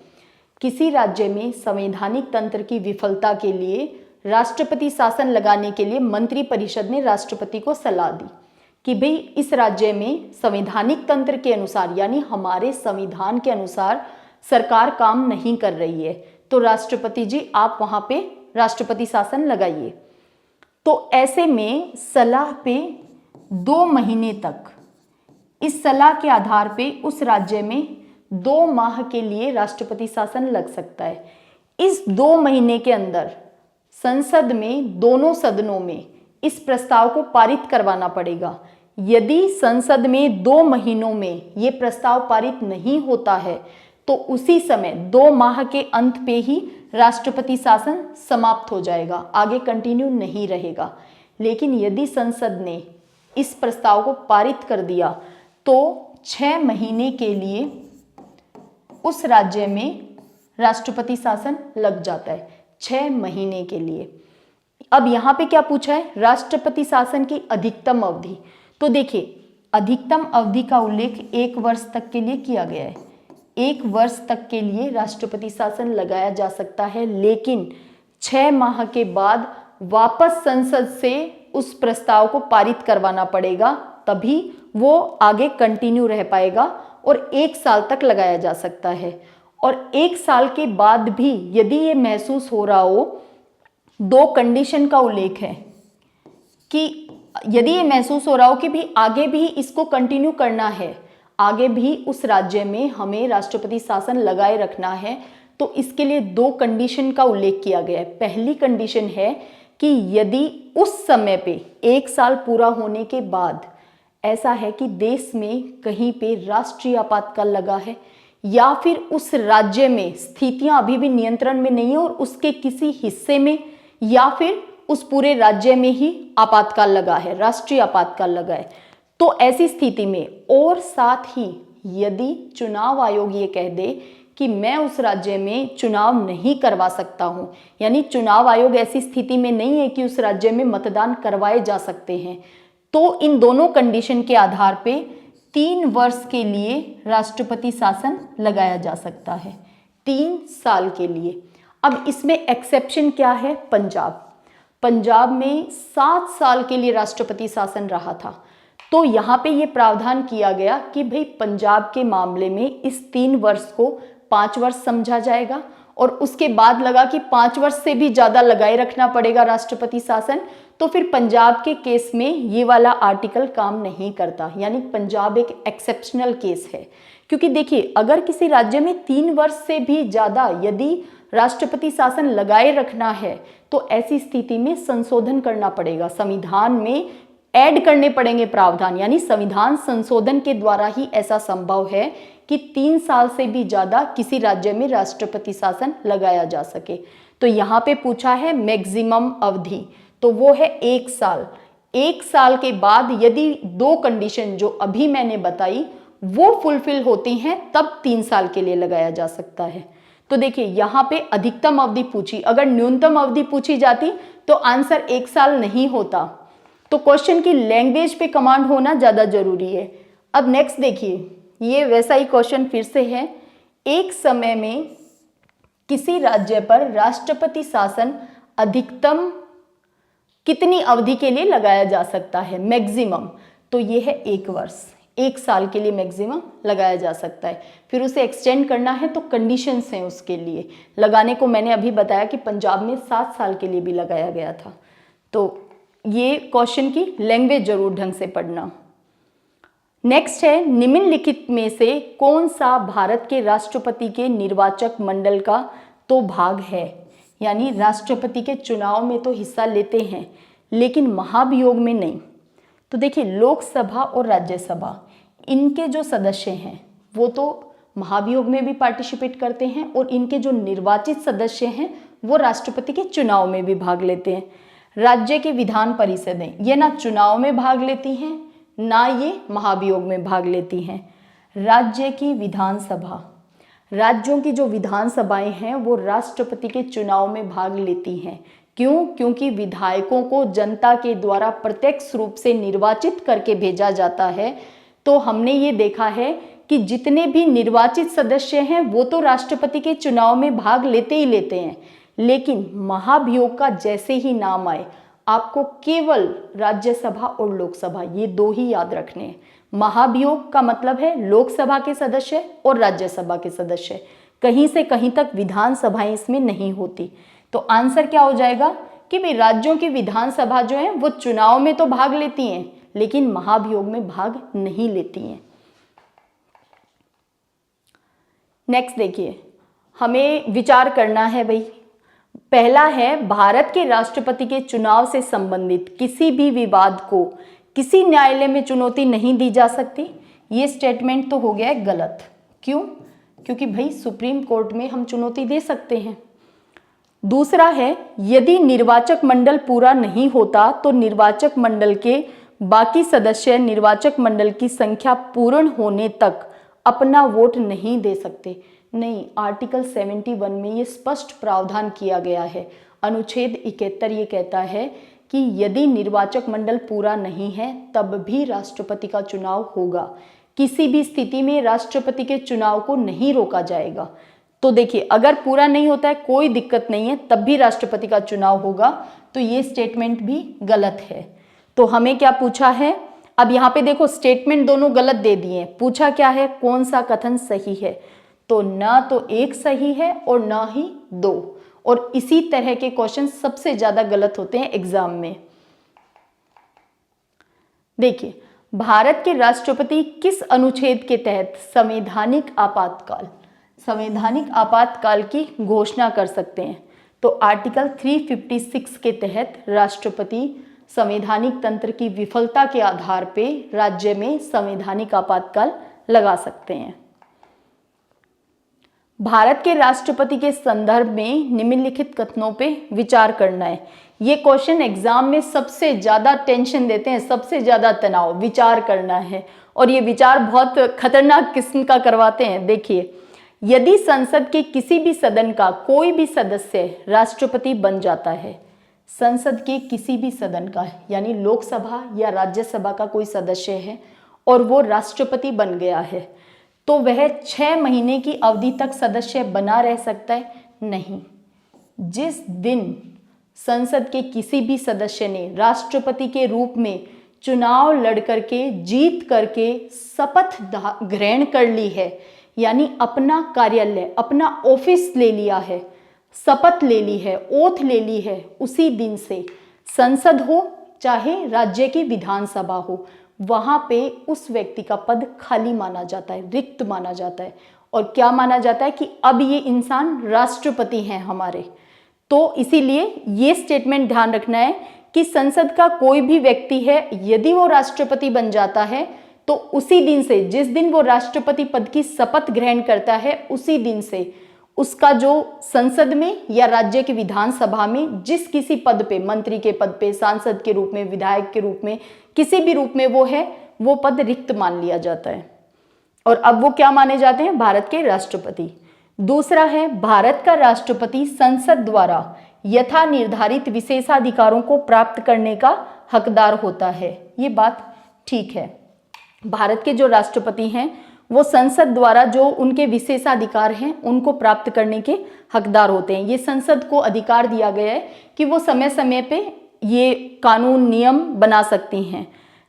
किसी राज्य में संवैधानिक तंत्र की विफलता के लिए राष्ट्रपति शासन लगाने के लिए मंत्रिपरिषद ने राष्ट्रपति को सलाह दी कि भाई इस राज्य में संवैधानिक तंत्र के अनुसार यानी हमारे संविधान के अनुसार सरकार काम नहीं कर रही है, तो राष्ट्रपति जी आप वहां पे राष्ट्रपति शासन लगाइए। तो ऐसे में सलाह पे 2 महीने तक, इस सलाह के आधार पे उस राज्य में 2 माह के लिए राष्ट्रपति शासन लग सकता है। इस 2 महीने के अंदर संसद में दोनों सदनों में इस प्रस्ताव को पारित करवाना पड़ेगा। यदि संसद में 2 महीनों में ये प्रस्ताव पारित नहीं होता है तो उसी समय 2 माह के अंत पे ही राष्ट्रपति शासन समाप्त हो जाएगा, आगे कंटिन्यू नहीं रहेगा। लेकिन यदि संसद ने इस प्रस्ताव को पारित कर दिया तो 6 महीने के लिए उस राज्य में राष्ट्रपति शासन लग जाता है, 6 महीने के लिए। अब यहाँ पे क्या पूछा है, राष्ट्रपति शासन की अधिकतम अवधि। तो देखिए अधिकतम अवधि का उल्लेख 1 वर्ष तक के लिए किया गया है। 1 वर्ष तक के लिए राष्ट्रपति शासन लगाया जा सकता है, लेकिन 6 माह के बाद वापस संसद से उस प्रस्ताव को पारित करवाना पड़ेगा, तभी वो आगे कंटिन्यू रह पाएगा और 1 साल तक लगाया जा सकता है। और 1 साल के बाद भी यदि ये महसूस हो रहा हो, 2 कंडीशन का उल्लेख है कि यदि ये महसूस हो रहा हो कि भी आगे भी इसको कंटिन्यू करना है, आगे भी उस राज्य में हमें राष्ट्रपति शासन लगाए रखना है, तो इसके लिए 2 कंडीशन का उल्लेख किया गया है। पहली कंडीशन है कि यदि उस समय पे 1 साल पूरा होने के बाद ऐसा है कि देश में कहीं पे राष्ट्रीय आपातकाल लगा है या फिर उस राज्य में स्थितियां अभी भी नियंत्रण में नहीं है और उसके किसी हिस्से में या फिर उस पूरे राज्य में ही आपातकाल लगा है, राष्ट्रीय आपातकाल लगा है, तो ऐसी स्थिति में और साथ ही यदि चुनाव आयोग ये कह दे कि मैं उस राज्य में चुनाव नहीं करवा सकता हूं, यानी चुनाव आयोग ऐसी स्थिति में नहीं है कि उस राज्य में मतदान करवाए जा सकते हैं, तो इन दोनों कंडीशन के आधार पे 3 वर्ष के लिए राष्ट्रपति शासन लगाया जा सकता है, 3 साल के लिए। अब इसमें एक्सेप्शन क्या है, पंजाब में 7 साल के लिए राष्ट्रपति शासन रहा था, तो यहाँ पे ये प्रावधान किया गया कि भाई पंजाब के मामले में इस 3 वर्ष को 5 वर्ष समझा जाएगा और उसके बाद लगा कि 5 वर्ष से भी ज़्यादा लगाए रखना पड़ेगा राष्ट्रपति शासन, तो फिर पंजाब के केस में ये वाला आर्टिकल काम नहीं करता, यानी पंजाब एक एक्सेप्शनल केस है। क्योंकि देखिए अगर किसी राज्य में 3 वर्ष से भी ज़्यादा यदि राष्ट्रपति शासन लगाए रखना है तो ऐसी स्थिति में संशोधन करना पड़ेगा, संविधान में ऐड करने पड़ेंगे प्रावधान, यानी संविधान संशोधन के द्वारा ही ऐसा संभव है कि 3 साल से भी ज़्यादा किसी राज्य में राष्ट्रपति शासन लगाया जा सके। तो यहाँ पे पूछा है मैक्सिमम अवधि, तो वो है 1 साल। 1 साल के बाद यदि 2 कंडीशन जो अभी मैंने बताई वो फुलफिल होती हैं तब 3 साल के लिए लगाया जा सकता है। तो देखिए यहाँ पे अधिकतम अवधि पूछी, अगर न्यूनतम अवधि पूछी जाती तो आंसर 1 साल नहीं होता। तो क्वेश्चन की लैंग्वेज पे कमांड होना ज़्यादा जरूरी है। अब नेक्स्ट देखिए, ये वैसा ही क्वेश्चन फिर से है, एक समय में किसी राज्य पर राष्ट्रपति शासन अधिकतम कितनी अवधि के लिए लगाया जा सकता है, मैक्सिमम, तो ये है 1 वर्ष, 1 साल के लिए मैक्सिमम लगाया जा सकता है। फिर उसे एक्सटेंड करना है तो कंडीशंस हैं उसके लिए लगाने को, मैंने अभी बताया कि पंजाब में 7 साल के लिए भी लगाया गया था। तो ये क्वेश्चन की लैंग्वेज जरूर ढंग से पढ़ना। नेक्स्ट है, निम्नलिखित में से कौन सा भारत के राष्ट्रपति के निर्वाचक मंडल का तो भाग है, यानी राष्ट्रपति के चुनाव में तो हिस्सा लेते हैं लेकिन महाभियोग में नहीं। तो देखिए लोकसभा और राज्यसभा इनके जो सदस्य हैं वो तो महाभियोग में भी पार्टिसिपेट करते हैं और इनके जो निर्वाचित सदस्य हैं वो राष्ट्रपति के चुनाव में भी भाग लेते हैं। राज्य की विधान परिषदें ये ना चुनाव में भाग लेती हैं ना ये महाभियोग में भाग लेती हैं। राज्य की विधानसभा, राज्यों की जो विधानसभाएं हैं वो राष्ट्रपति के चुनाव में भाग लेती हैं। क्यों? क्योंकि विधायकों को जनता के द्वारा प्रत्यक्ष रूप से निर्वाचित करके भेजा जाता है, तो हमने ये देखा है कि जितने भी निर्वाचित सदस्य हैं वो तो राष्ट्रपति के चुनाव में भाग लेते ही लेते हैं, लेकिन महाभियोग का जैसे ही नाम आए आपको केवल राज्यसभा और लोकसभा ये दो ही याद रखने हैं। महाभियोग का मतलब है लोकसभा के सदस्य और राज्यसभा के सदस्य, कहीं से कहीं तक विधानसभाएं इसमें नहीं होती। तो आंसर क्या हो जाएगा कि भाई राज्यों की विधानसभा जो है वो चुनाव में तो भाग लेती हैं लेकिन महाभियोग में भाग नहीं लेती हैं। नेक्स्ट देखिए, हमें विचार करना है भाई। पहला है, भारत के राष्ट्रपति के चुनाव से संबंधित किसी भी विवाद को किसी न्यायालय में चुनौती नहीं दी जा सकती। ये स्टेटमेंट तो हो गया है गलत। क्यों? क्योंकि भाई सुप्रीम कोर्ट में हम चुनौती दे सकते हैं। दूसरा है, यदि निर्वाचक मंडल पूरा नहीं होता तो निर्वाचक मंडल के बाकी सदस्य निर्वाचक मंडल की संख्या पूर्ण होने तक अपना वोट नहीं दे सकते। नहीं, आर्टिकल 71 में ये स्पष्ट प्रावधान किया गया है। अनुच्छेद 71 ये कहता है कि यदि निर्वाचक मंडल पूरा नहीं है तब भी राष्ट्रपति का चुनाव होगा। किसी भी स्थिति में राष्ट्रपति के चुनाव को नहीं रोका जाएगा। तो देखिए, अगर पूरा नहीं होता है कोई दिक्कत नहीं है, तब भी राष्ट्रपति का चुनाव होगा। तो ये स्टेटमेंट भी गलत है। तो हमें क्या पूछा है? अब यहाँ पे देखो स्टेटमेंट दोनों गलत दे दिए। पूछा क्या है, कौन सा कथन सही है? तो ना तो एक सही है और ना ही दो। और इसी तरह के क्वेश्चन सबसे ज्यादा गलत होते हैं एग्जाम में। देखिए, भारत के राष्ट्रपति किस अनुच्छेद के तहत संवैधानिक आपातकाल की घोषणा कर सकते हैं? तो आर्टिकल 356 के तहत राष्ट्रपति संवैधानिक तंत्र की विफलता के आधार पे राज्य में संवैधानिक आपातकाल लगा सकते हैं। भारत के राष्ट्रपति के संदर्भ में निम्नलिखित कथनों पे विचार करना है। ये क्वेश्चन एग्जाम में सबसे ज्यादा टेंशन देते हैं, सबसे ज्यादा तनाव विचार करना है, और ये विचार बहुत खतरनाक किस्म का करवाते हैं। देखिए, यदि संसद के किसी भी सदन का कोई भी सदस्य राष्ट्रपति बन जाता है, संसद के किसी भी सदन का यानी लोकसभा या राज्यसभा का कोई सदस्य है और वो राष्ट्रपति बन गया है, तो वह 6 महीने की अवधि तक सदस्य बना रह सकता है? नहीं। जिस दिन संसद के किसी भी सदस्य ने राष्ट्रपति के रूप में चुनाव लड़ करके जीत करके शपथ ग्रहण कर ली है, यानी अपना कार्यालय अपना ऑफिस ले लिया है, शपथ ले ली है, ओथ ले ली है, उसी दिन से संसद हो चाहे राज्य की विधानसभा हो, वहां पे उस व्यक्ति का पद खाली माना जाता है, रिक्त माना जाता है। और क्या माना जाता है कि अब ये इंसान राष्ट्रपति हैं हमारे। तो इसीलिए ये स्टेटमेंट ध्यान रखना है कि संसद का कोई भी व्यक्ति है, यदि वो राष्ट्रपति बन जाता है तो उसी दिन से, जिस दिन वो राष्ट्रपति पद की शपथ ग्रहण करता है, उसी दिन से उसका जो संसद में या राज्य की विधानसभा में जिस किसी पद पे, मंत्री के पद पे, सांसद के रूप में, विधायक के रूप में, किसी भी रूप में वो है, वो पद रिक्त मान लिया जाता है और अब वो क्या माने जाते हैं? भारत के राष्ट्रपति। दूसरा है, भारत का राष्ट्रपति संसद द्वारा यथा निर्धारित विशेषाधिकारों को प्राप्त करने का हकदार होता है। ये बात ठीक है। भारत के जो राष्ट्रपति हैं वो संसद द्वारा जो उनके विशेषाधिकार हैं उनको प्राप्त करने के हकदार होते हैं। ये संसद को अधिकार दिया गया है कि वो समय समय पे ये कानून नियम बना सकती हैं।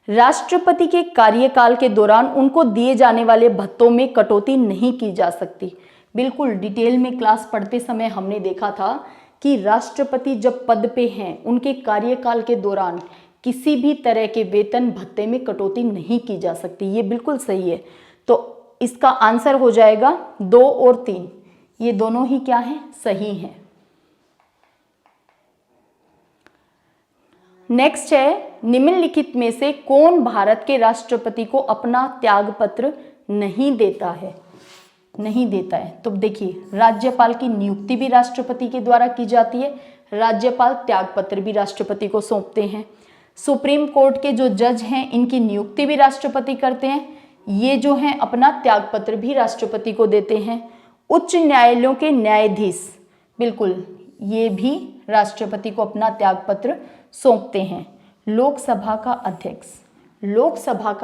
राष्ट्रपति के कार्यकाल के दौरान उनको दिए जाने वाले भत्तों में कटौती नहीं की जा सकती। बिल्कुल डिटेल में क्लास पढ़ते समय हमने देखा था कि राष्ट्रपति जब पद पे हैं उनके कार्यकाल के दौरान किसी भी तरह के वेतन भत्ते में कटौती नहीं की जा सकती। ये बिल्कुल सही है। तो इसका आंसर हो जाएगा 2 और 3, ये दोनों ही क्या हैं? सही हैं। नेक्स्ट है, निम्नलिखित में से कौन भारत के राष्ट्रपति को अपना त्यागपत्र नहीं देता है? नहीं देता है। तो देखिए, राज्यपाल की नियुक्ति भी राष्ट्रपति के द्वारा की जाती है, राज्यपाल त्यागपत्र भी राष्ट्रपति को सौंपते हैं। सुप्रीम कोर्ट के जो जज हैं इनकी नियुक्ति भी राष्ट्रपति करते हैं, ये जो हैं अपना त्यागपत्र भी राष्ट्रपति को देते हैं। उच्च न्यायालयों के न्यायाधीश, बिल्कुल ये भी राष्ट्रपति को अपना त्यागपत्र सौंपते हैं। लोकसभा का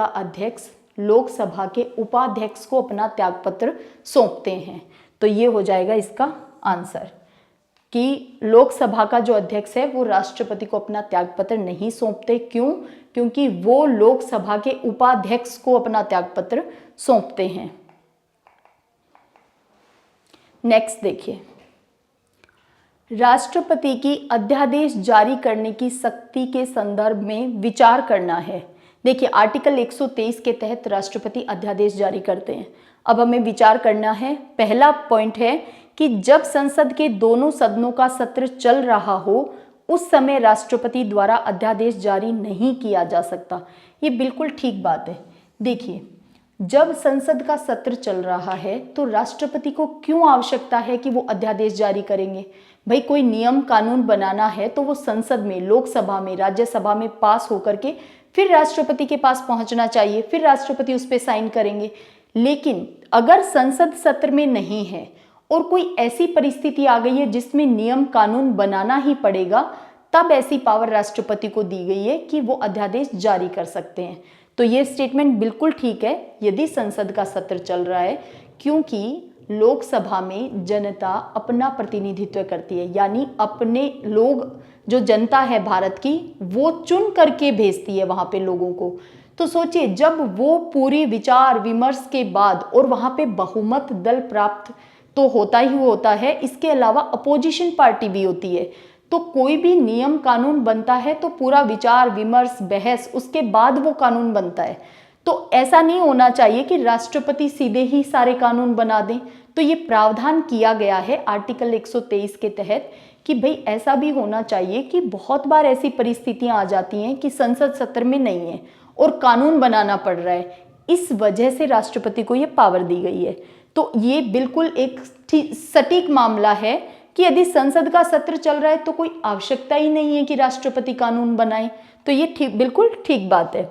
अध्यक्ष लोकसभा के उपाध्यक्ष को अपना त्यागपत्र सौंपते हैं। तो ये हो जाएगा इसका आंसर कि लोकसभा का जो अध्यक्ष है वो राष्ट्रपति को अपना त्यागपत्र नहीं सौंपते। क्यों? क्योंकि वो लोकसभा के उपाध्यक्ष को अपना त्यागपत्र सौंपते हैं। नेक्स्ट देखिए, राष्ट्रपति की अध्यादेश जारी करने की शक्ति के संदर्भ में विचार करना है। देखिए, आर्टिकल 123 के तहत राष्ट्रपति अध्यादेश जारी करते हैं। अब हमें विचार करना है। पहला पॉइंट है कि जब संसद के दोनों सदनों का सत्र चल रहा हो उस समय राष्ट्रपति द्वारा अध्यादेश जारी नहीं किया जा सकता। ये बिल्कुल ठीक बात है। देखिए, जब संसद का सत्र चल रहा है तो राष्ट्रपति को क्यों आवश्यकता है कि वो अध्यादेश जारी करेंगे? भाई, कोई नियम कानून बनाना है तो वो संसद में, लोकसभा में, राज्यसभा में पास होकर के फिर राष्ट्रपति के पास पहुंचना चाहिए, फिर राष्ट्रपति उस पर साइन करेंगे। लेकिन अगर संसद सत्र में नहीं है और कोई ऐसी परिस्थिति आ गई है जिसमें नियम कानून बनाना ही पड़ेगा, तब ऐसी पावर राष्ट्रपति को दी गई है कि वो अध्यादेश जारी कर सकते हैं। तो ये स्टेटमेंट बिल्कुल ठीक है यदि संसद का सत्र चल रहा है, क्योंकि लोकसभा में जनता अपना प्रतिनिधित्व करती है, यानी अपने लोग, जो जनता है भारत की, वो चुन करके भेजती है वहां पे लोगों को। तो सोचिए, जब वो पूरी विचार विमर्श के बाद, और वहां पे बहुमत दल प्राप्त तो होता ही होता है, इसके अलावा अपोजिशन पार्टी भी होती है, तो कोई भी नियम कानून बनता है तो पूरा विचार विमर्श बहस उसके बाद वो कानून बनता है। तो ऐसा नहीं होना चाहिए कि राष्ट्रपति सीधे ही सारे कानून बना दें। तो ये प्रावधान किया गया है आर्टिकल 123 के तहत कि भाई ऐसा भी होना चाहिए कि बहुत बार ऐसी परिस्थितियां आ जाती हैं कि संसद सत्र में नहीं है और कानून बनाना पड़ रहा है, इस वजह से राष्ट्रपति को ये पावर दी गई है। तो ये बिल्कुल एक सटीक मामला है कि यदि संसद का सत्र चल रहा है तो कोई आवश्यकता ही नहीं है कि राष्ट्रपति कानून बनाए। तो ये बिल्कुल ठीक बात है।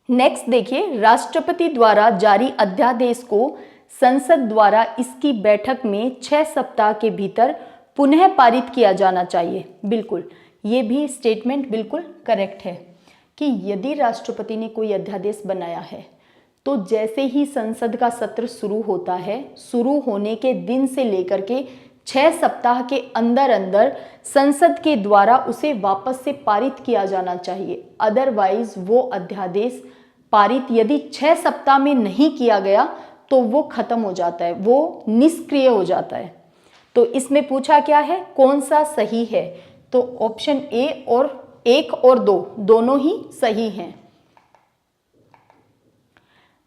नेक्स्ट देखिए, राष्ट्रपति द्वारा जारी अध्यादेश को संसद द्वारा इसकी बैठक में 6 सप्ताह के भीतर पुनः पारित किया जाना चाहिए। बिल्कुल, ये भी स्टेटमेंट बिल्कुल करेक्ट है कि यदि राष्ट्रपति ने कोई अध्यादेश बनाया है तो जैसे ही संसद का सत्र शुरू होता है, शुरू होने के दिन से लेकर के 6 सप्ताह के अंदर अंदर संसद के द्वारा उसे वापस से पारित किया जाना चाहिए। अदरवाइज वो अध्यादेश पारित यदि 6 सप्ताह में नहीं किया गया तो वो खत्म हो जाता है, वो निष्क्रिय हो जाता है। तो इसमें पूछा क्या है, कौन सा सही है? तो ऑप्शन ए और 1 और 2 दोनों ही सही हैं।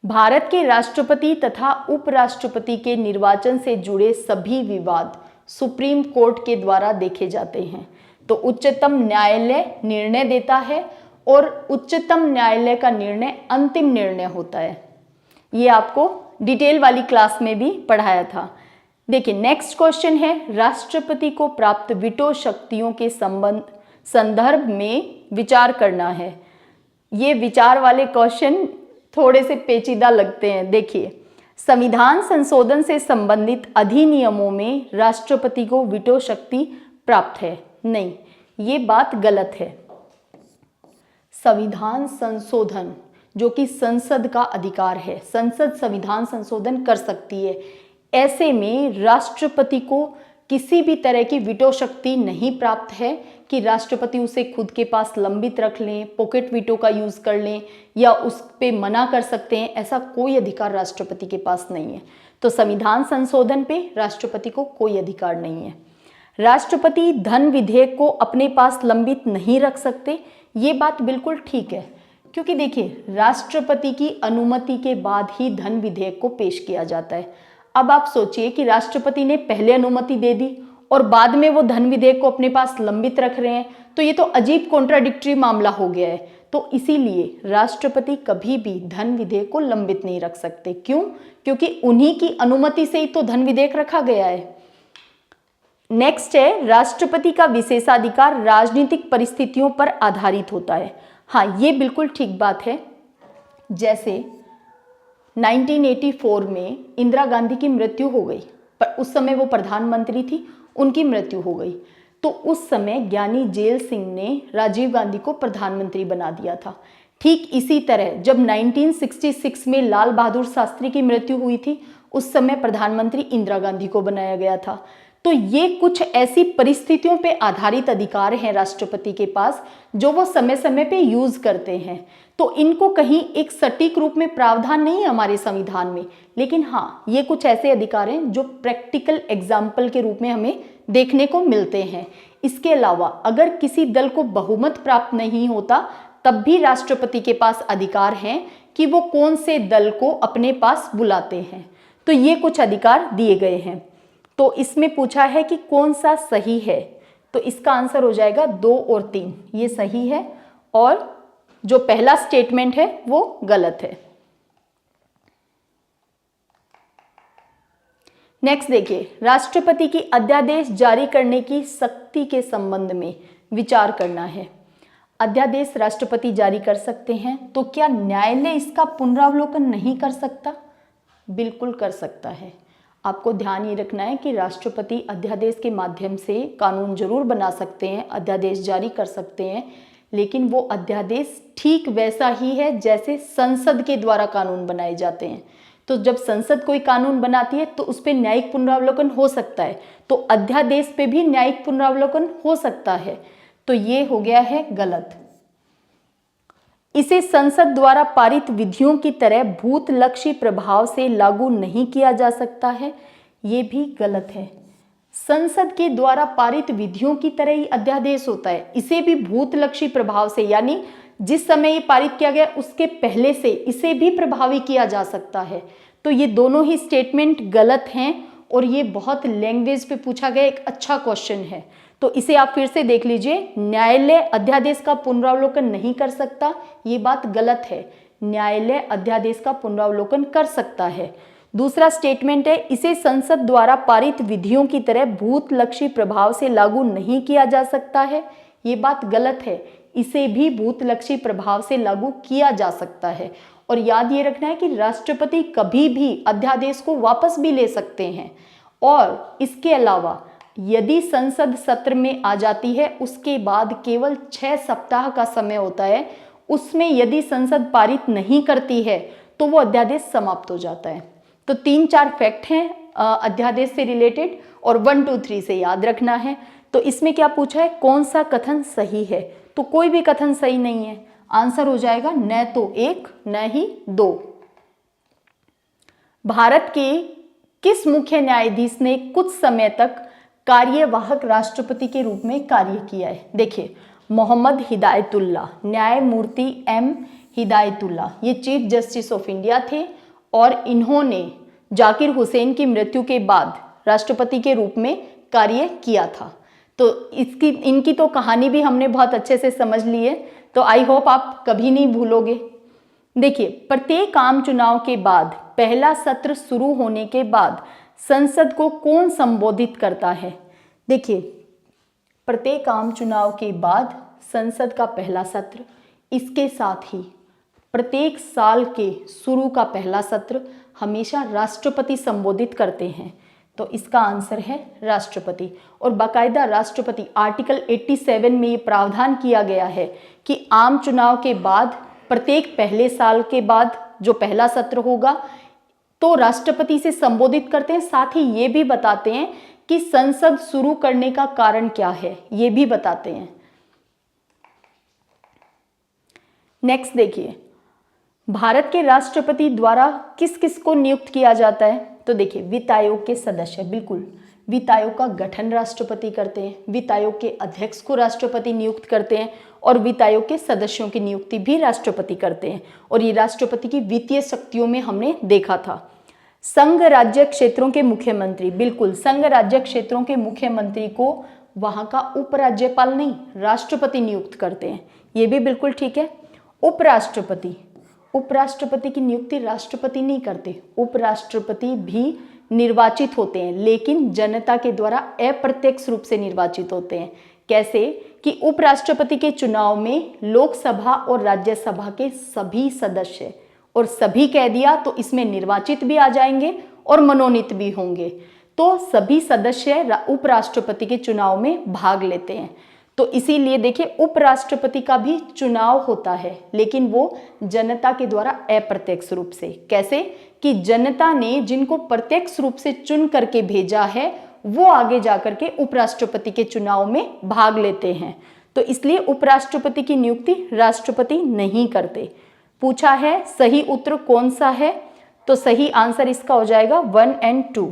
भारत के राष्ट्रपति तथा उपराष्ट्रपति के निर्वाचन से जुड़े सभी विवाद सुप्रीम कोर्ट के द्वारा देखे जाते हैं। तो उच्चतम न्यायालय निर्णय देता है और उच्चतम न्यायालय का निर्णय अंतिम निर्णय होता है। ये आपको डिटेल वाली क्लास में भी पढ़ाया था। देखिए, नेक्स्ट क्वेश्चन है, राष्ट्रपति को प्राप्त वीटो शक्तियों के संदर्भ में विचार करना है। ये विचार वाले क्वेश्चन थोड़े से पेचीदा लगते हैं। देखिए, संविधान संशोधन से संबंधित अधिनियमों में राष्ट्रपति को वीटो शक्ति प्राप्त है? नहीं, ये बात गलत है। संविधान संशोधन जो कि संसद का अधिकार है, संसद संविधान संशोधन कर सकती है। ऐसे में राष्ट्रपति को किसी भी तरह की वीटो शक्ति नहीं प्राप्त है कि राष्ट्रपति उसे खुद के पास लंबित रख लें, पॉकेट वीटो का यूज कर लें या उस पे मना कर सकते हैं। ऐसा कोई अधिकार राष्ट्रपति के पास नहीं है। तो संविधान संशोधन पे राष्ट्रपति को कोई अधिकार नहीं है। राष्ट्रपति धन विधेयक को अपने पास लंबित नहीं रख सकते, ये बात बिल्कुल ठीक है, क्योंकि देखिए, राष्ट्रपति की अनुमति के बाद ही धन विधेयक को पेश किया जाता है। अब आप सोचिए कि राष्ट्रपति ने पहले अनुमति दे दी और बाद में वो धन विधेयक को अपने पास लंबित रख रहे हैं, तो ये तो अजीब कॉन्ट्राडिक्टरी मामला हो गया है। तो इसीलिए राष्ट्रपति कभी भी धन विधेयक को लंबित नहीं रख सकते। क्यों? क्योंकि उन्हीं की अनुमति से ही तो धन विधेयक रखा गया है। नेक्स्ट है, राष्ट्रपति का विशेषाधिकार राजनीतिक परिस्थितियों पर आधारित होता है। हाँ, ये बिल्कुल ठीक बात है। जैसे 1984 में इंदिरा गांधी की मृत्यु हो गई, पर उस समय वो प्रधानमंत्री थी, उनकी मृत्यु हो गई। तो उस समय ज्ञानी जेल सिंह ने राजीव गांधी को प्रधानमंत्री बना दिया था। ठीक इसी तरह जब 1966 में लाल बहादुर शास्त्री की मृत्यु हुई थी, उस समय प्रधानमंत्री इंदिरा गांधी को बनाया गया था। तो ये कुछ ऐसी परिस्थितियों पे आधारित अधिकार हैं राष्ट्रपति के पास, जो वो समय समय पे यूज करते हैं। तो इनको कहीं एक सटीक रूप में प्रावधान नहीं है हमारे संविधान में, लेकिन हाँ, ये कुछ ऐसे अधिकार हैं जो प्रैक्टिकल एग्जाम्पल के रूप में हमें देखने को मिलते हैं। इसके अलावा अगर किसी दल को बहुमत प्राप्त नहीं होता, तब भी राष्ट्रपति के पास अधिकार हैं कि वो कौन से दल को अपने पास बुलाते हैं। तो ये कुछ अधिकार दिए गए हैं। तो इसमें पूछा है कि कौन सा सही है, तो इसका आंसर हो जाएगा 2 और 3, ये सही है और जो पहला स्टेटमेंट है वो गलत है। नेक्स्ट देखिए, राष्ट्रपति की अध्यादेश जारी करने की शक्ति के संबंध में विचार करना है। अध्यादेश राष्ट्रपति जारी कर सकते हैं, तो क्या न्यायालय इसका पुनरावलोकन नहीं कर सकता? बिल्कुल कर सकता है। आपको ध्यान ये रखना है कि राष्ट्रपति अध्यादेश के माध्यम से कानून जरूर बना सकते हैं, अध्यादेश जारी कर सकते हैं, लेकिन वो अध्यादेश ठीक वैसा ही है जैसे संसद के द्वारा कानून बनाए जाते हैं। तो जब संसद कोई कानून बनाती है तो उस पर न्यायिक पुनरावलोकन हो सकता है, तो अध्यादेश पे भी न्यायिक पुनरावलोकन हो सकता है। तो ये हो गया है गलत। इसे संसद द्वारा पारित विधियों की तरह भूतलक्षी प्रभाव से लागू नहीं किया जा सकता है, ये भी गलत है। संसद के द्वारा पारित विधियों की तरह ही अध्यादेश होता है, इसे भी भूतलक्षी प्रभाव से, यानी जिस समय ये पारित किया गया उसके पहले से इसे भी प्रभावी किया जा सकता है। तो ये दोनों ही स्टेटमेंट गलत हैं और ये बहुत लैंग्वेज पे पूछा गया एक अच्छा क्वेश्चन है। तो इसे आप फिर से देख लीजिए, न्यायालय अध्यादेश का पुनरावलोकन नहीं कर सकता, ये बात गलत है। न्यायालय अध्यादेश का पुनरावलोकन कर सकता है। दूसरा स्टेटमेंट है, इसे संसद द्वारा पारित विधियों की तरह भूतलक्षी प्रभाव से लागू नहीं किया जा सकता है, ये बात गलत है। इसे भी भूतलक्षी प्रभाव से लागू किया जा सकता है। और याद ये रखना है कि राष्ट्रपति कभी भी अध्यादेश को वापस भी ले सकते हैं। और इसके अलावा यदि संसद सत्र में आ जाती है, उसके बाद केवल 6 सप्ताह का समय होता है, उसमें यदि संसद पारित नहीं करती है तो वो अध्यादेश समाप्त हो जाता है। तो 3-4 फैक्ट हैं अध्यादेश से रिलेटेड और 1, 2, 3 से याद रखना है। तो इसमें क्या पूछा है, कौन सा कथन सही है? तो कोई भी कथन सही नहीं है, आंसर हो जाएगा न तो 1 न ही 2। भारत के किस मुख्य न्यायाधीश ने कुछ समय तक कार्यवाहक राष्ट्रपति के रूप में कार्य किया है? देखिए, मोहम्मद हिदायतुल्लाह, न्यायमूर्ति एम हिदायतुल्लाह, ये चीफ जस्टिस ऑफ इंडिया थे और इन्होंने जाकिर हुसैन की मृत्यु के बाद राष्ट्रपति के रूप में कार्य किया था। तो इनकी तो कहानी भी हमने बहुत अच्छे से समझ ली है, तो आई होप आप कभी नहीं भूलोगे। देखिए, प्रत्येक आम चुनाव के बाद पहला सत्र शुरू होने के बाद संसद को कौन संबोधित करता है? देखिए, प्रत्येक आम चुनाव के बाद संसद का पहला सत्र, इसके साथ ही प्रत्येक साल के शुरू का पहला सत्र हमेशा राष्ट्रपति संबोधित करते हैं। तो इसका आंसर है राष्ट्रपति। और बाकायदा राष्ट्रपति आर्टिकल 87 में ये प्रावधान किया गया है कि आम चुनाव के बाद प्रत्येक पहले साल के बाद जो पहला सत्र होगा तो राष्ट्रपति से संबोधित करते हैं, साथ ही ये भी बताते हैं कि संसद शुरू करने का कारण क्या है, ये भी बताते हैं। नेक्स्ट देखिए, भारत के राष्ट्रपति द्वारा किस किस को नियुक्त किया जाता है? तो देखिए, वित्त आयोग के सदस्य, बिल्कुल वित्त आयोग का गठन राष्ट्रपति करते हैं, वित्त आयोग के अध्यक्ष को राष्ट्रपति नियुक्त करते हैं और वित्त आयोग के सदस्यों की नियुक्ति भी राष्ट्रपति करते हैं। और ये राष्ट्रपति की वित्तीय शक्तियों में हमने देखा था। संघ राज्य क्षेत्रों के मुख्यमंत्री, बिल्कुल संघ राज्य क्षेत्रों के मुख्यमंत्री को वहां का उपराज्यपाल नहीं, राष्ट्रपति नियुक्त करते हैं, ये भी बिल्कुल ठीक है। उपराष्ट्रपति, उपराष्ट्रपति की नियुक्ति राष्ट्रपति नहीं करते, उपराष्ट्रपति भी निर्वाचित होते हैं, लेकिन जनता के द्वारा अप्रत्यक्ष रूप से निर्वाचित होते हैं। कैसे कि उपराष्ट्रपति के चुनाव में लोकसभा और राज्यसभा के सभी सदस्य, और सभी कह दिया तो इसमें निर्वाचित भी आ जाएंगे और मनोनीत भी होंगे। तो तो सभी सदस्य उपराष्ट्रपति के चुनाव में भाग लेते हैं। तो इसीलिए देखिए उपराष्ट्रपति का भी चुनाव होता है, लेकिन वो जनता के द्वारा अप्रत्यक्ष रूप से। कैसे कि जनता ने जिनको प्रत्यक्ष रूप से चुन करके भेजा है वो आगे जाकर के उपराष्ट्रपति के चुनाव में भाग लेते हैं। तो इसलिए उपराष्ट्रपति की नियुक्ति राष्ट्रपति नहीं करते। पूछा है सही उत्तर कौन सा है, तो सही आंसर इसका हो जाएगा 1 और 2।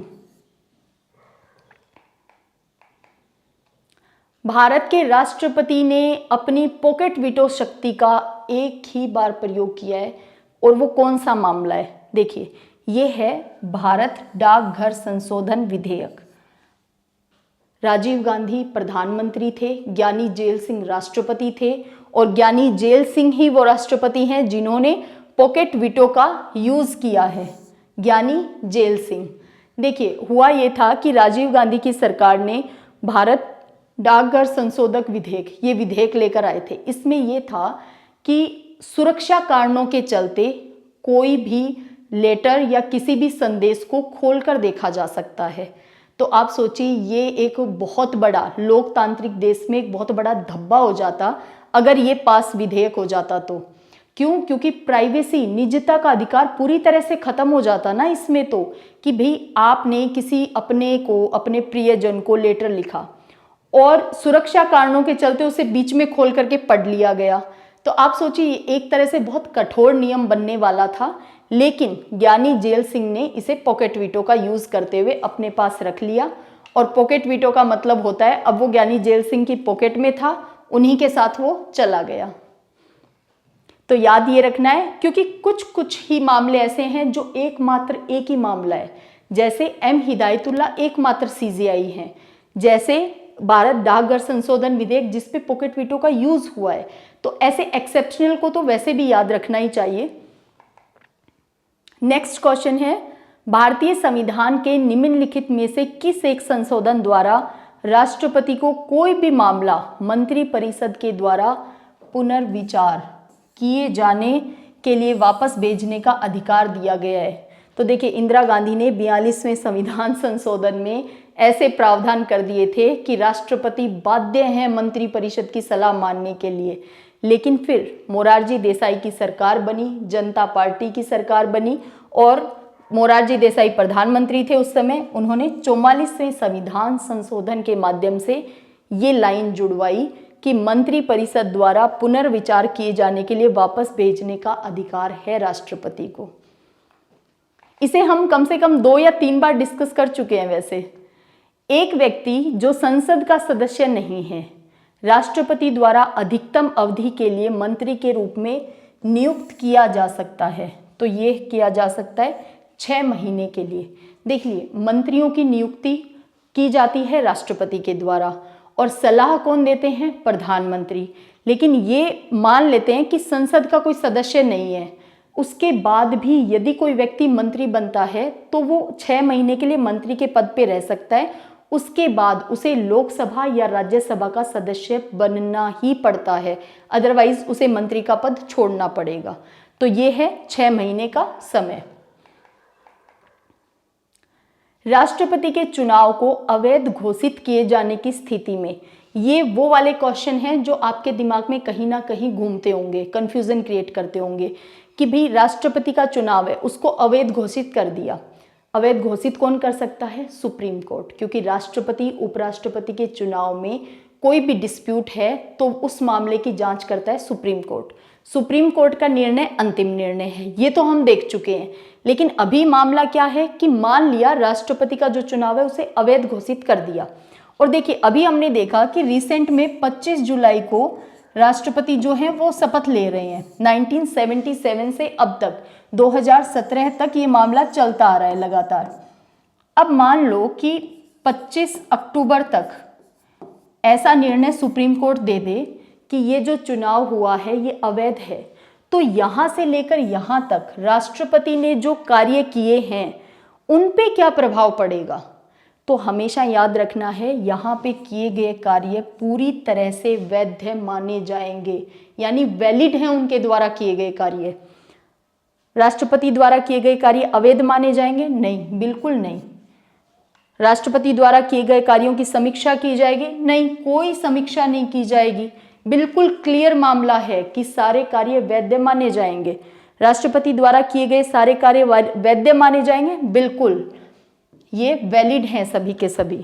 भारत के राष्ट्रपति ने अपनी पॉकेट वीटो शक्ति का एक ही बार प्रयोग किया है, और वो कौन सा मामला है? देखिए, ये है भारत डाकघर संशोधन विधेयक। राजीव गांधी प्रधानमंत्री थे, ज्ञानी जेल सिंह राष्ट्रपति थे, और ज्ञानी जेल सिंह ही वो राष्ट्रपति हैं जिन्होंने पॉकेट वीटो का यूज किया है। ज्ञानी जेल सिंह। देखिए, हुआ ये था कि राजीव गांधी की सरकार ने भारत डाकघर संशोधक विधेयक, ये विधेयक लेकर आए थे। इसमें ये था कि सुरक्षा कारणों के चलते कोई भी लेटर या किसी भी संदेश को खोलकर देखा जा सकता है। तो आप सोचिए, ये एक बहुत बड़ा लोकतांत्रिक देश में एक बहुत बड़ा धब्बा हो जाता अगर ये पास विधेयक हो जाता। तो क्यों? क्योंकि प्राइवेसी, निजता का अधिकार पूरी तरह से खत्म हो जाता ना इसमें। तो कि भाई आपने किसी अपने को, अपने प्रियजन को लेटर लिखा और सुरक्षा कारणों के चलते उसे बीच में खोल करके पढ़ लिया गया, तो आप सोचिए एक तरह से बहुत कठोर नियम बनने वाला था। लेकिन ज्ञानी जेल सिंह ने इसे पॉकेट वीटो का यूज करते हुए अपने पास रख लिया। और पॉकेट वीटो का मतलब होता है अब वो ज्ञानी जेल सिंह की पॉकेट में था, उन्हीं के साथ वो चला गया। तो याद ये रखना है, क्योंकि कुछ कुछ ही मामले ऐसे हैं जो एक ही मामला है। जैसे एम हिदायतुल्ला एकमात्र सीजेआई हैं, जैसे भारत डाकघर संशोधन विधेयक जिसपे पॉकेट वीटो का यूज हुआ है। तो ऐसे एक्सेप्शनल को तो वैसे भी याद रखना ही चाहिए। नेक्स्ट क्वेश्चन है, भारतीय संविधान के निम्नलिखित में से किस एक संशोधन द्वारा राष्ट्रपति को कोई भी मामला मंत्रिपरिषद के द्वारा पुनर्विचार किए जाने के लिए वापस भेजने का अधिकार दिया गया है? तो देखिए, इंदिरा गांधी ने 42वें संविधान संशोधन में ऐसे प्रावधान कर दिए थे कि राष्ट्रपति बाध्य हैं मंत्रिपरिषद की सलाह मानने के लिए। लेकिन फिर मोरारजी देसाई की सरकार बनी, जनता पार्टी की सरकार बनी, और मोरारजी देसाई प्रधानमंत्री थे उस समय। उन्होंने 44वें संविधान संशोधन के माध्यम से ये लाइन जुड़वाई कि मंत्रिपरिषद द्वारा पुनर्विचार किए जाने के लिए वापस भेजने का अधिकार है राष्ट्रपति को। इसे हम कम से कम 2 या 3 बार डिस्कस कर चुके हैं। वैसे एक व्यक्ति जो संसद का सदस्य नहीं है, राष्ट्रपति द्वारा अधिकतम अवधि के लिए मंत्री के रूप में नियुक्त किया जा सकता है। तो ये किया जा सकता है 6 महीने के लिए। देखिए, मंत्रियों की नियुक्ति की जाती है राष्ट्रपति के द्वारा, और सलाह कौन देते हैं? प्रधानमंत्री। लेकिन ये मान लेते हैं कि संसद का कोई सदस्य नहीं है, उसके बाद भी यदि कोई व्यक्ति मंत्री बनता है तो वो 6 महीने के लिए मंत्री के पद पे रह सकता है। उसके बाद उसे लोकसभा या राज्यसभा का सदस्य बनना ही पड़ता है, अदरवाइज उसे मंत्री का पद छोड़ना पड़ेगा। तो ये है 6 महीने का समय। राष्ट्रपति के चुनाव को अवैध घोषित किए जाने की स्थिति में, ये वो वाले क्वेश्चन हैं जो आपके दिमाग में कहीं ना कहीं घूमते होंगे, कंफ्यूजन क्रिएट करते होंगे कि भाई राष्ट्रपति का चुनाव है, उसको अवैध घोषित कर दिया। अवैध घोषित कौन कर सकता है? Supreme court. क्योंकि राष्ट्रपति उपराष्ट्रपति के चुनाव में कोई भी डिस्प्यूट है तो उस मामले की जांच करता है सुप्रीम कोर्ट। सुप्रीम कोर्ट का निर्णय अंतिम निर्णय है, ये तो हम देख चुके हैं। लेकिन अभी मामला क्या है कि मान लिया राष्ट्रपति का जो चुनाव है उसे अवैध घोषित कर दिया। और देखिए, अभी हमने देखा कि रिसेंट में 25 जुलाई को राष्ट्रपति जो हैं वो शपथ ले रहे हैं। 1977 से अब तक 2017 तक ये मामला चलता आ रहा है लगातार। अब मान लो कि 25 अक्टूबर तक ऐसा निर्णय सुप्रीम कोर्ट दे दे कि ये जो चुनाव हुआ है ये अवैध है, तो यहाँ से लेकर यहाँ तक राष्ट्रपति ने जो कार्य किए हैं उन पे क्या प्रभाव पड़ेगा? तो हमेशा याद रखना है, यहाँ पे किए गए कार्य पूरी तरह से वैध माने जाएंगे, यानी वैलिड हैं उनके द्वारा किए गए कार्य। राष्ट्रपति द्वारा किए गए कार्य अवैध माने जाएंगे? नहीं, बिल्कुल नहीं। राष्ट्रपति द्वारा किए गए कार्यों की समीक्षा की जाएगी? नहीं, कोई समीक्षा नहीं की जाएगी। बिल्कुल क्लियर मामला है कि सारे कार्य वैध माने जाएंगे। राष्ट्रपति द्वारा किए गए सारे कार्य वैध माने जाएंगे, बिल्कुल ये वैलिड हैं सभी के सभी।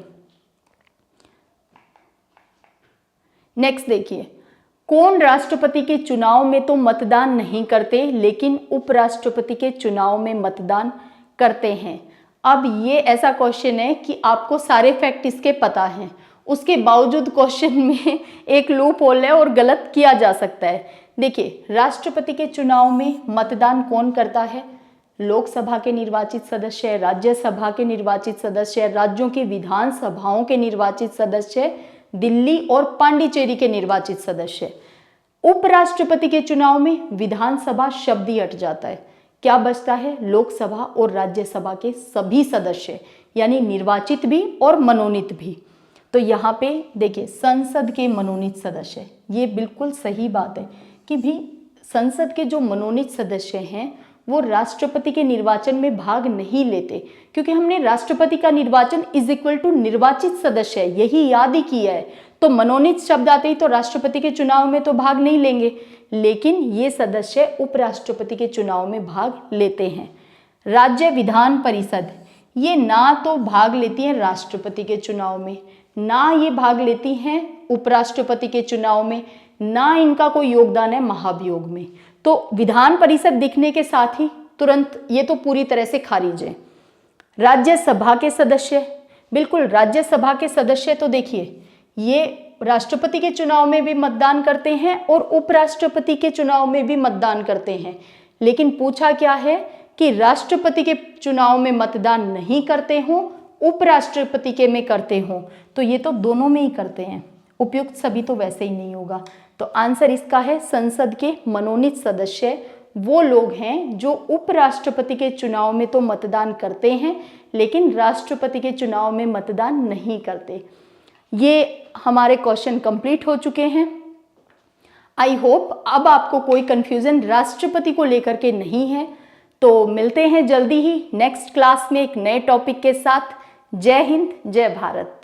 नेक्स्ट देखिए, कौन राष्ट्रपति के चुनाव में तो मतदान नहीं करते लेकिन उपराष्ट्रपति के चुनाव में मतदान करते हैं? अब ये ऐसा क्वेश्चन है कि आपको सारे फैक्ट इसके पता हैं, उसके बावजूद क्वेश्चन में एक लूप होल है और गलत किया जा सकता है। देखिए, राष्ट्रपति के चुनाव में मतदान कौन करता है? लोकसभा के निर्वाचित सदस्य, राज्यसभा के निर्वाचित सदस्य, राज्यों की विधानसभाओं के निर्वाचित सदस्य, दिल्ली और पांडिचेरी के निर्वाचित सदस्य। उपराष्ट्रपति के चुनाव में विधानसभा शब्द ही हट जाता है, क्या बचता है? लोकसभा और राज्यसभा के सभी सदस्य, यानी निर्वाचित भी और मनोनीत भी। तो यहाँ पे देखिए, संसद के मनोनीत सदस्य, ये बिल्कुल सही बात है कि भी संसद के जो मनोनीत सदस्य हैं वो राष्ट्रपति के निर्वाचन में भाग नहीं लेते, क्योंकि हमने राष्ट्रपति का निर्वाचन इज इक्वल टू निर्वाचित सदस्य है, यही याद ही किया है। तो मनोनीत शब्द आते ही तो राष्ट्रपति के चुनाव में तो भाग नहीं लेंगे, लेकिन ये सदस्य उपराष्ट्रपति के चुनाव में भाग लेते हैं। राज्य विधान परिषद, ये ना तो भाग लेती है राष्ट्रपति के चुनाव में, ना ये भाग लेती हैं उपराष्ट्रपति के चुनाव में, ना इनका कोई योगदान है महाभियोग में। तो विधान परिषद दिखने के साथ ही तुरंत ये तो पूरी तरह से खारिज है। राज्यसभा के सदस्य, बिल्कुल राज्यसभा के सदस्य तो देखिए, ये राष्ट्रपति के चुनाव में भी मतदान करते हैं और उपराष्ट्रपति के चुनाव में भी मतदान करते हैं, लेकिन पूछा क्या है कि राष्ट्रपति के चुनाव में मतदान नहीं करते हों, उपराष्ट्रपति के में करते हों, तो ये तो दोनों में ही करते हैं। उपयुक्त सभी तो वैसे ही नहीं होगा। तो आंसर इसका है संसद के मनोनीत सदस्य वो लोग हैं जो उपराष्ट्रपति के चुनाव में तो मतदान करते हैं लेकिन राष्ट्रपति के चुनाव में मतदान नहीं करते। ये हमारे क्वेश्चन कंप्लीट हो चुके हैं। आई होप अब आपको कोई कंफ्यूजन राष्ट्रपति को लेकर के नहीं है। तो मिलते हैं जल्दी ही नेक्स्ट क्लास में एक नए टॉपिक के साथ। जय हिंद, जय भारत।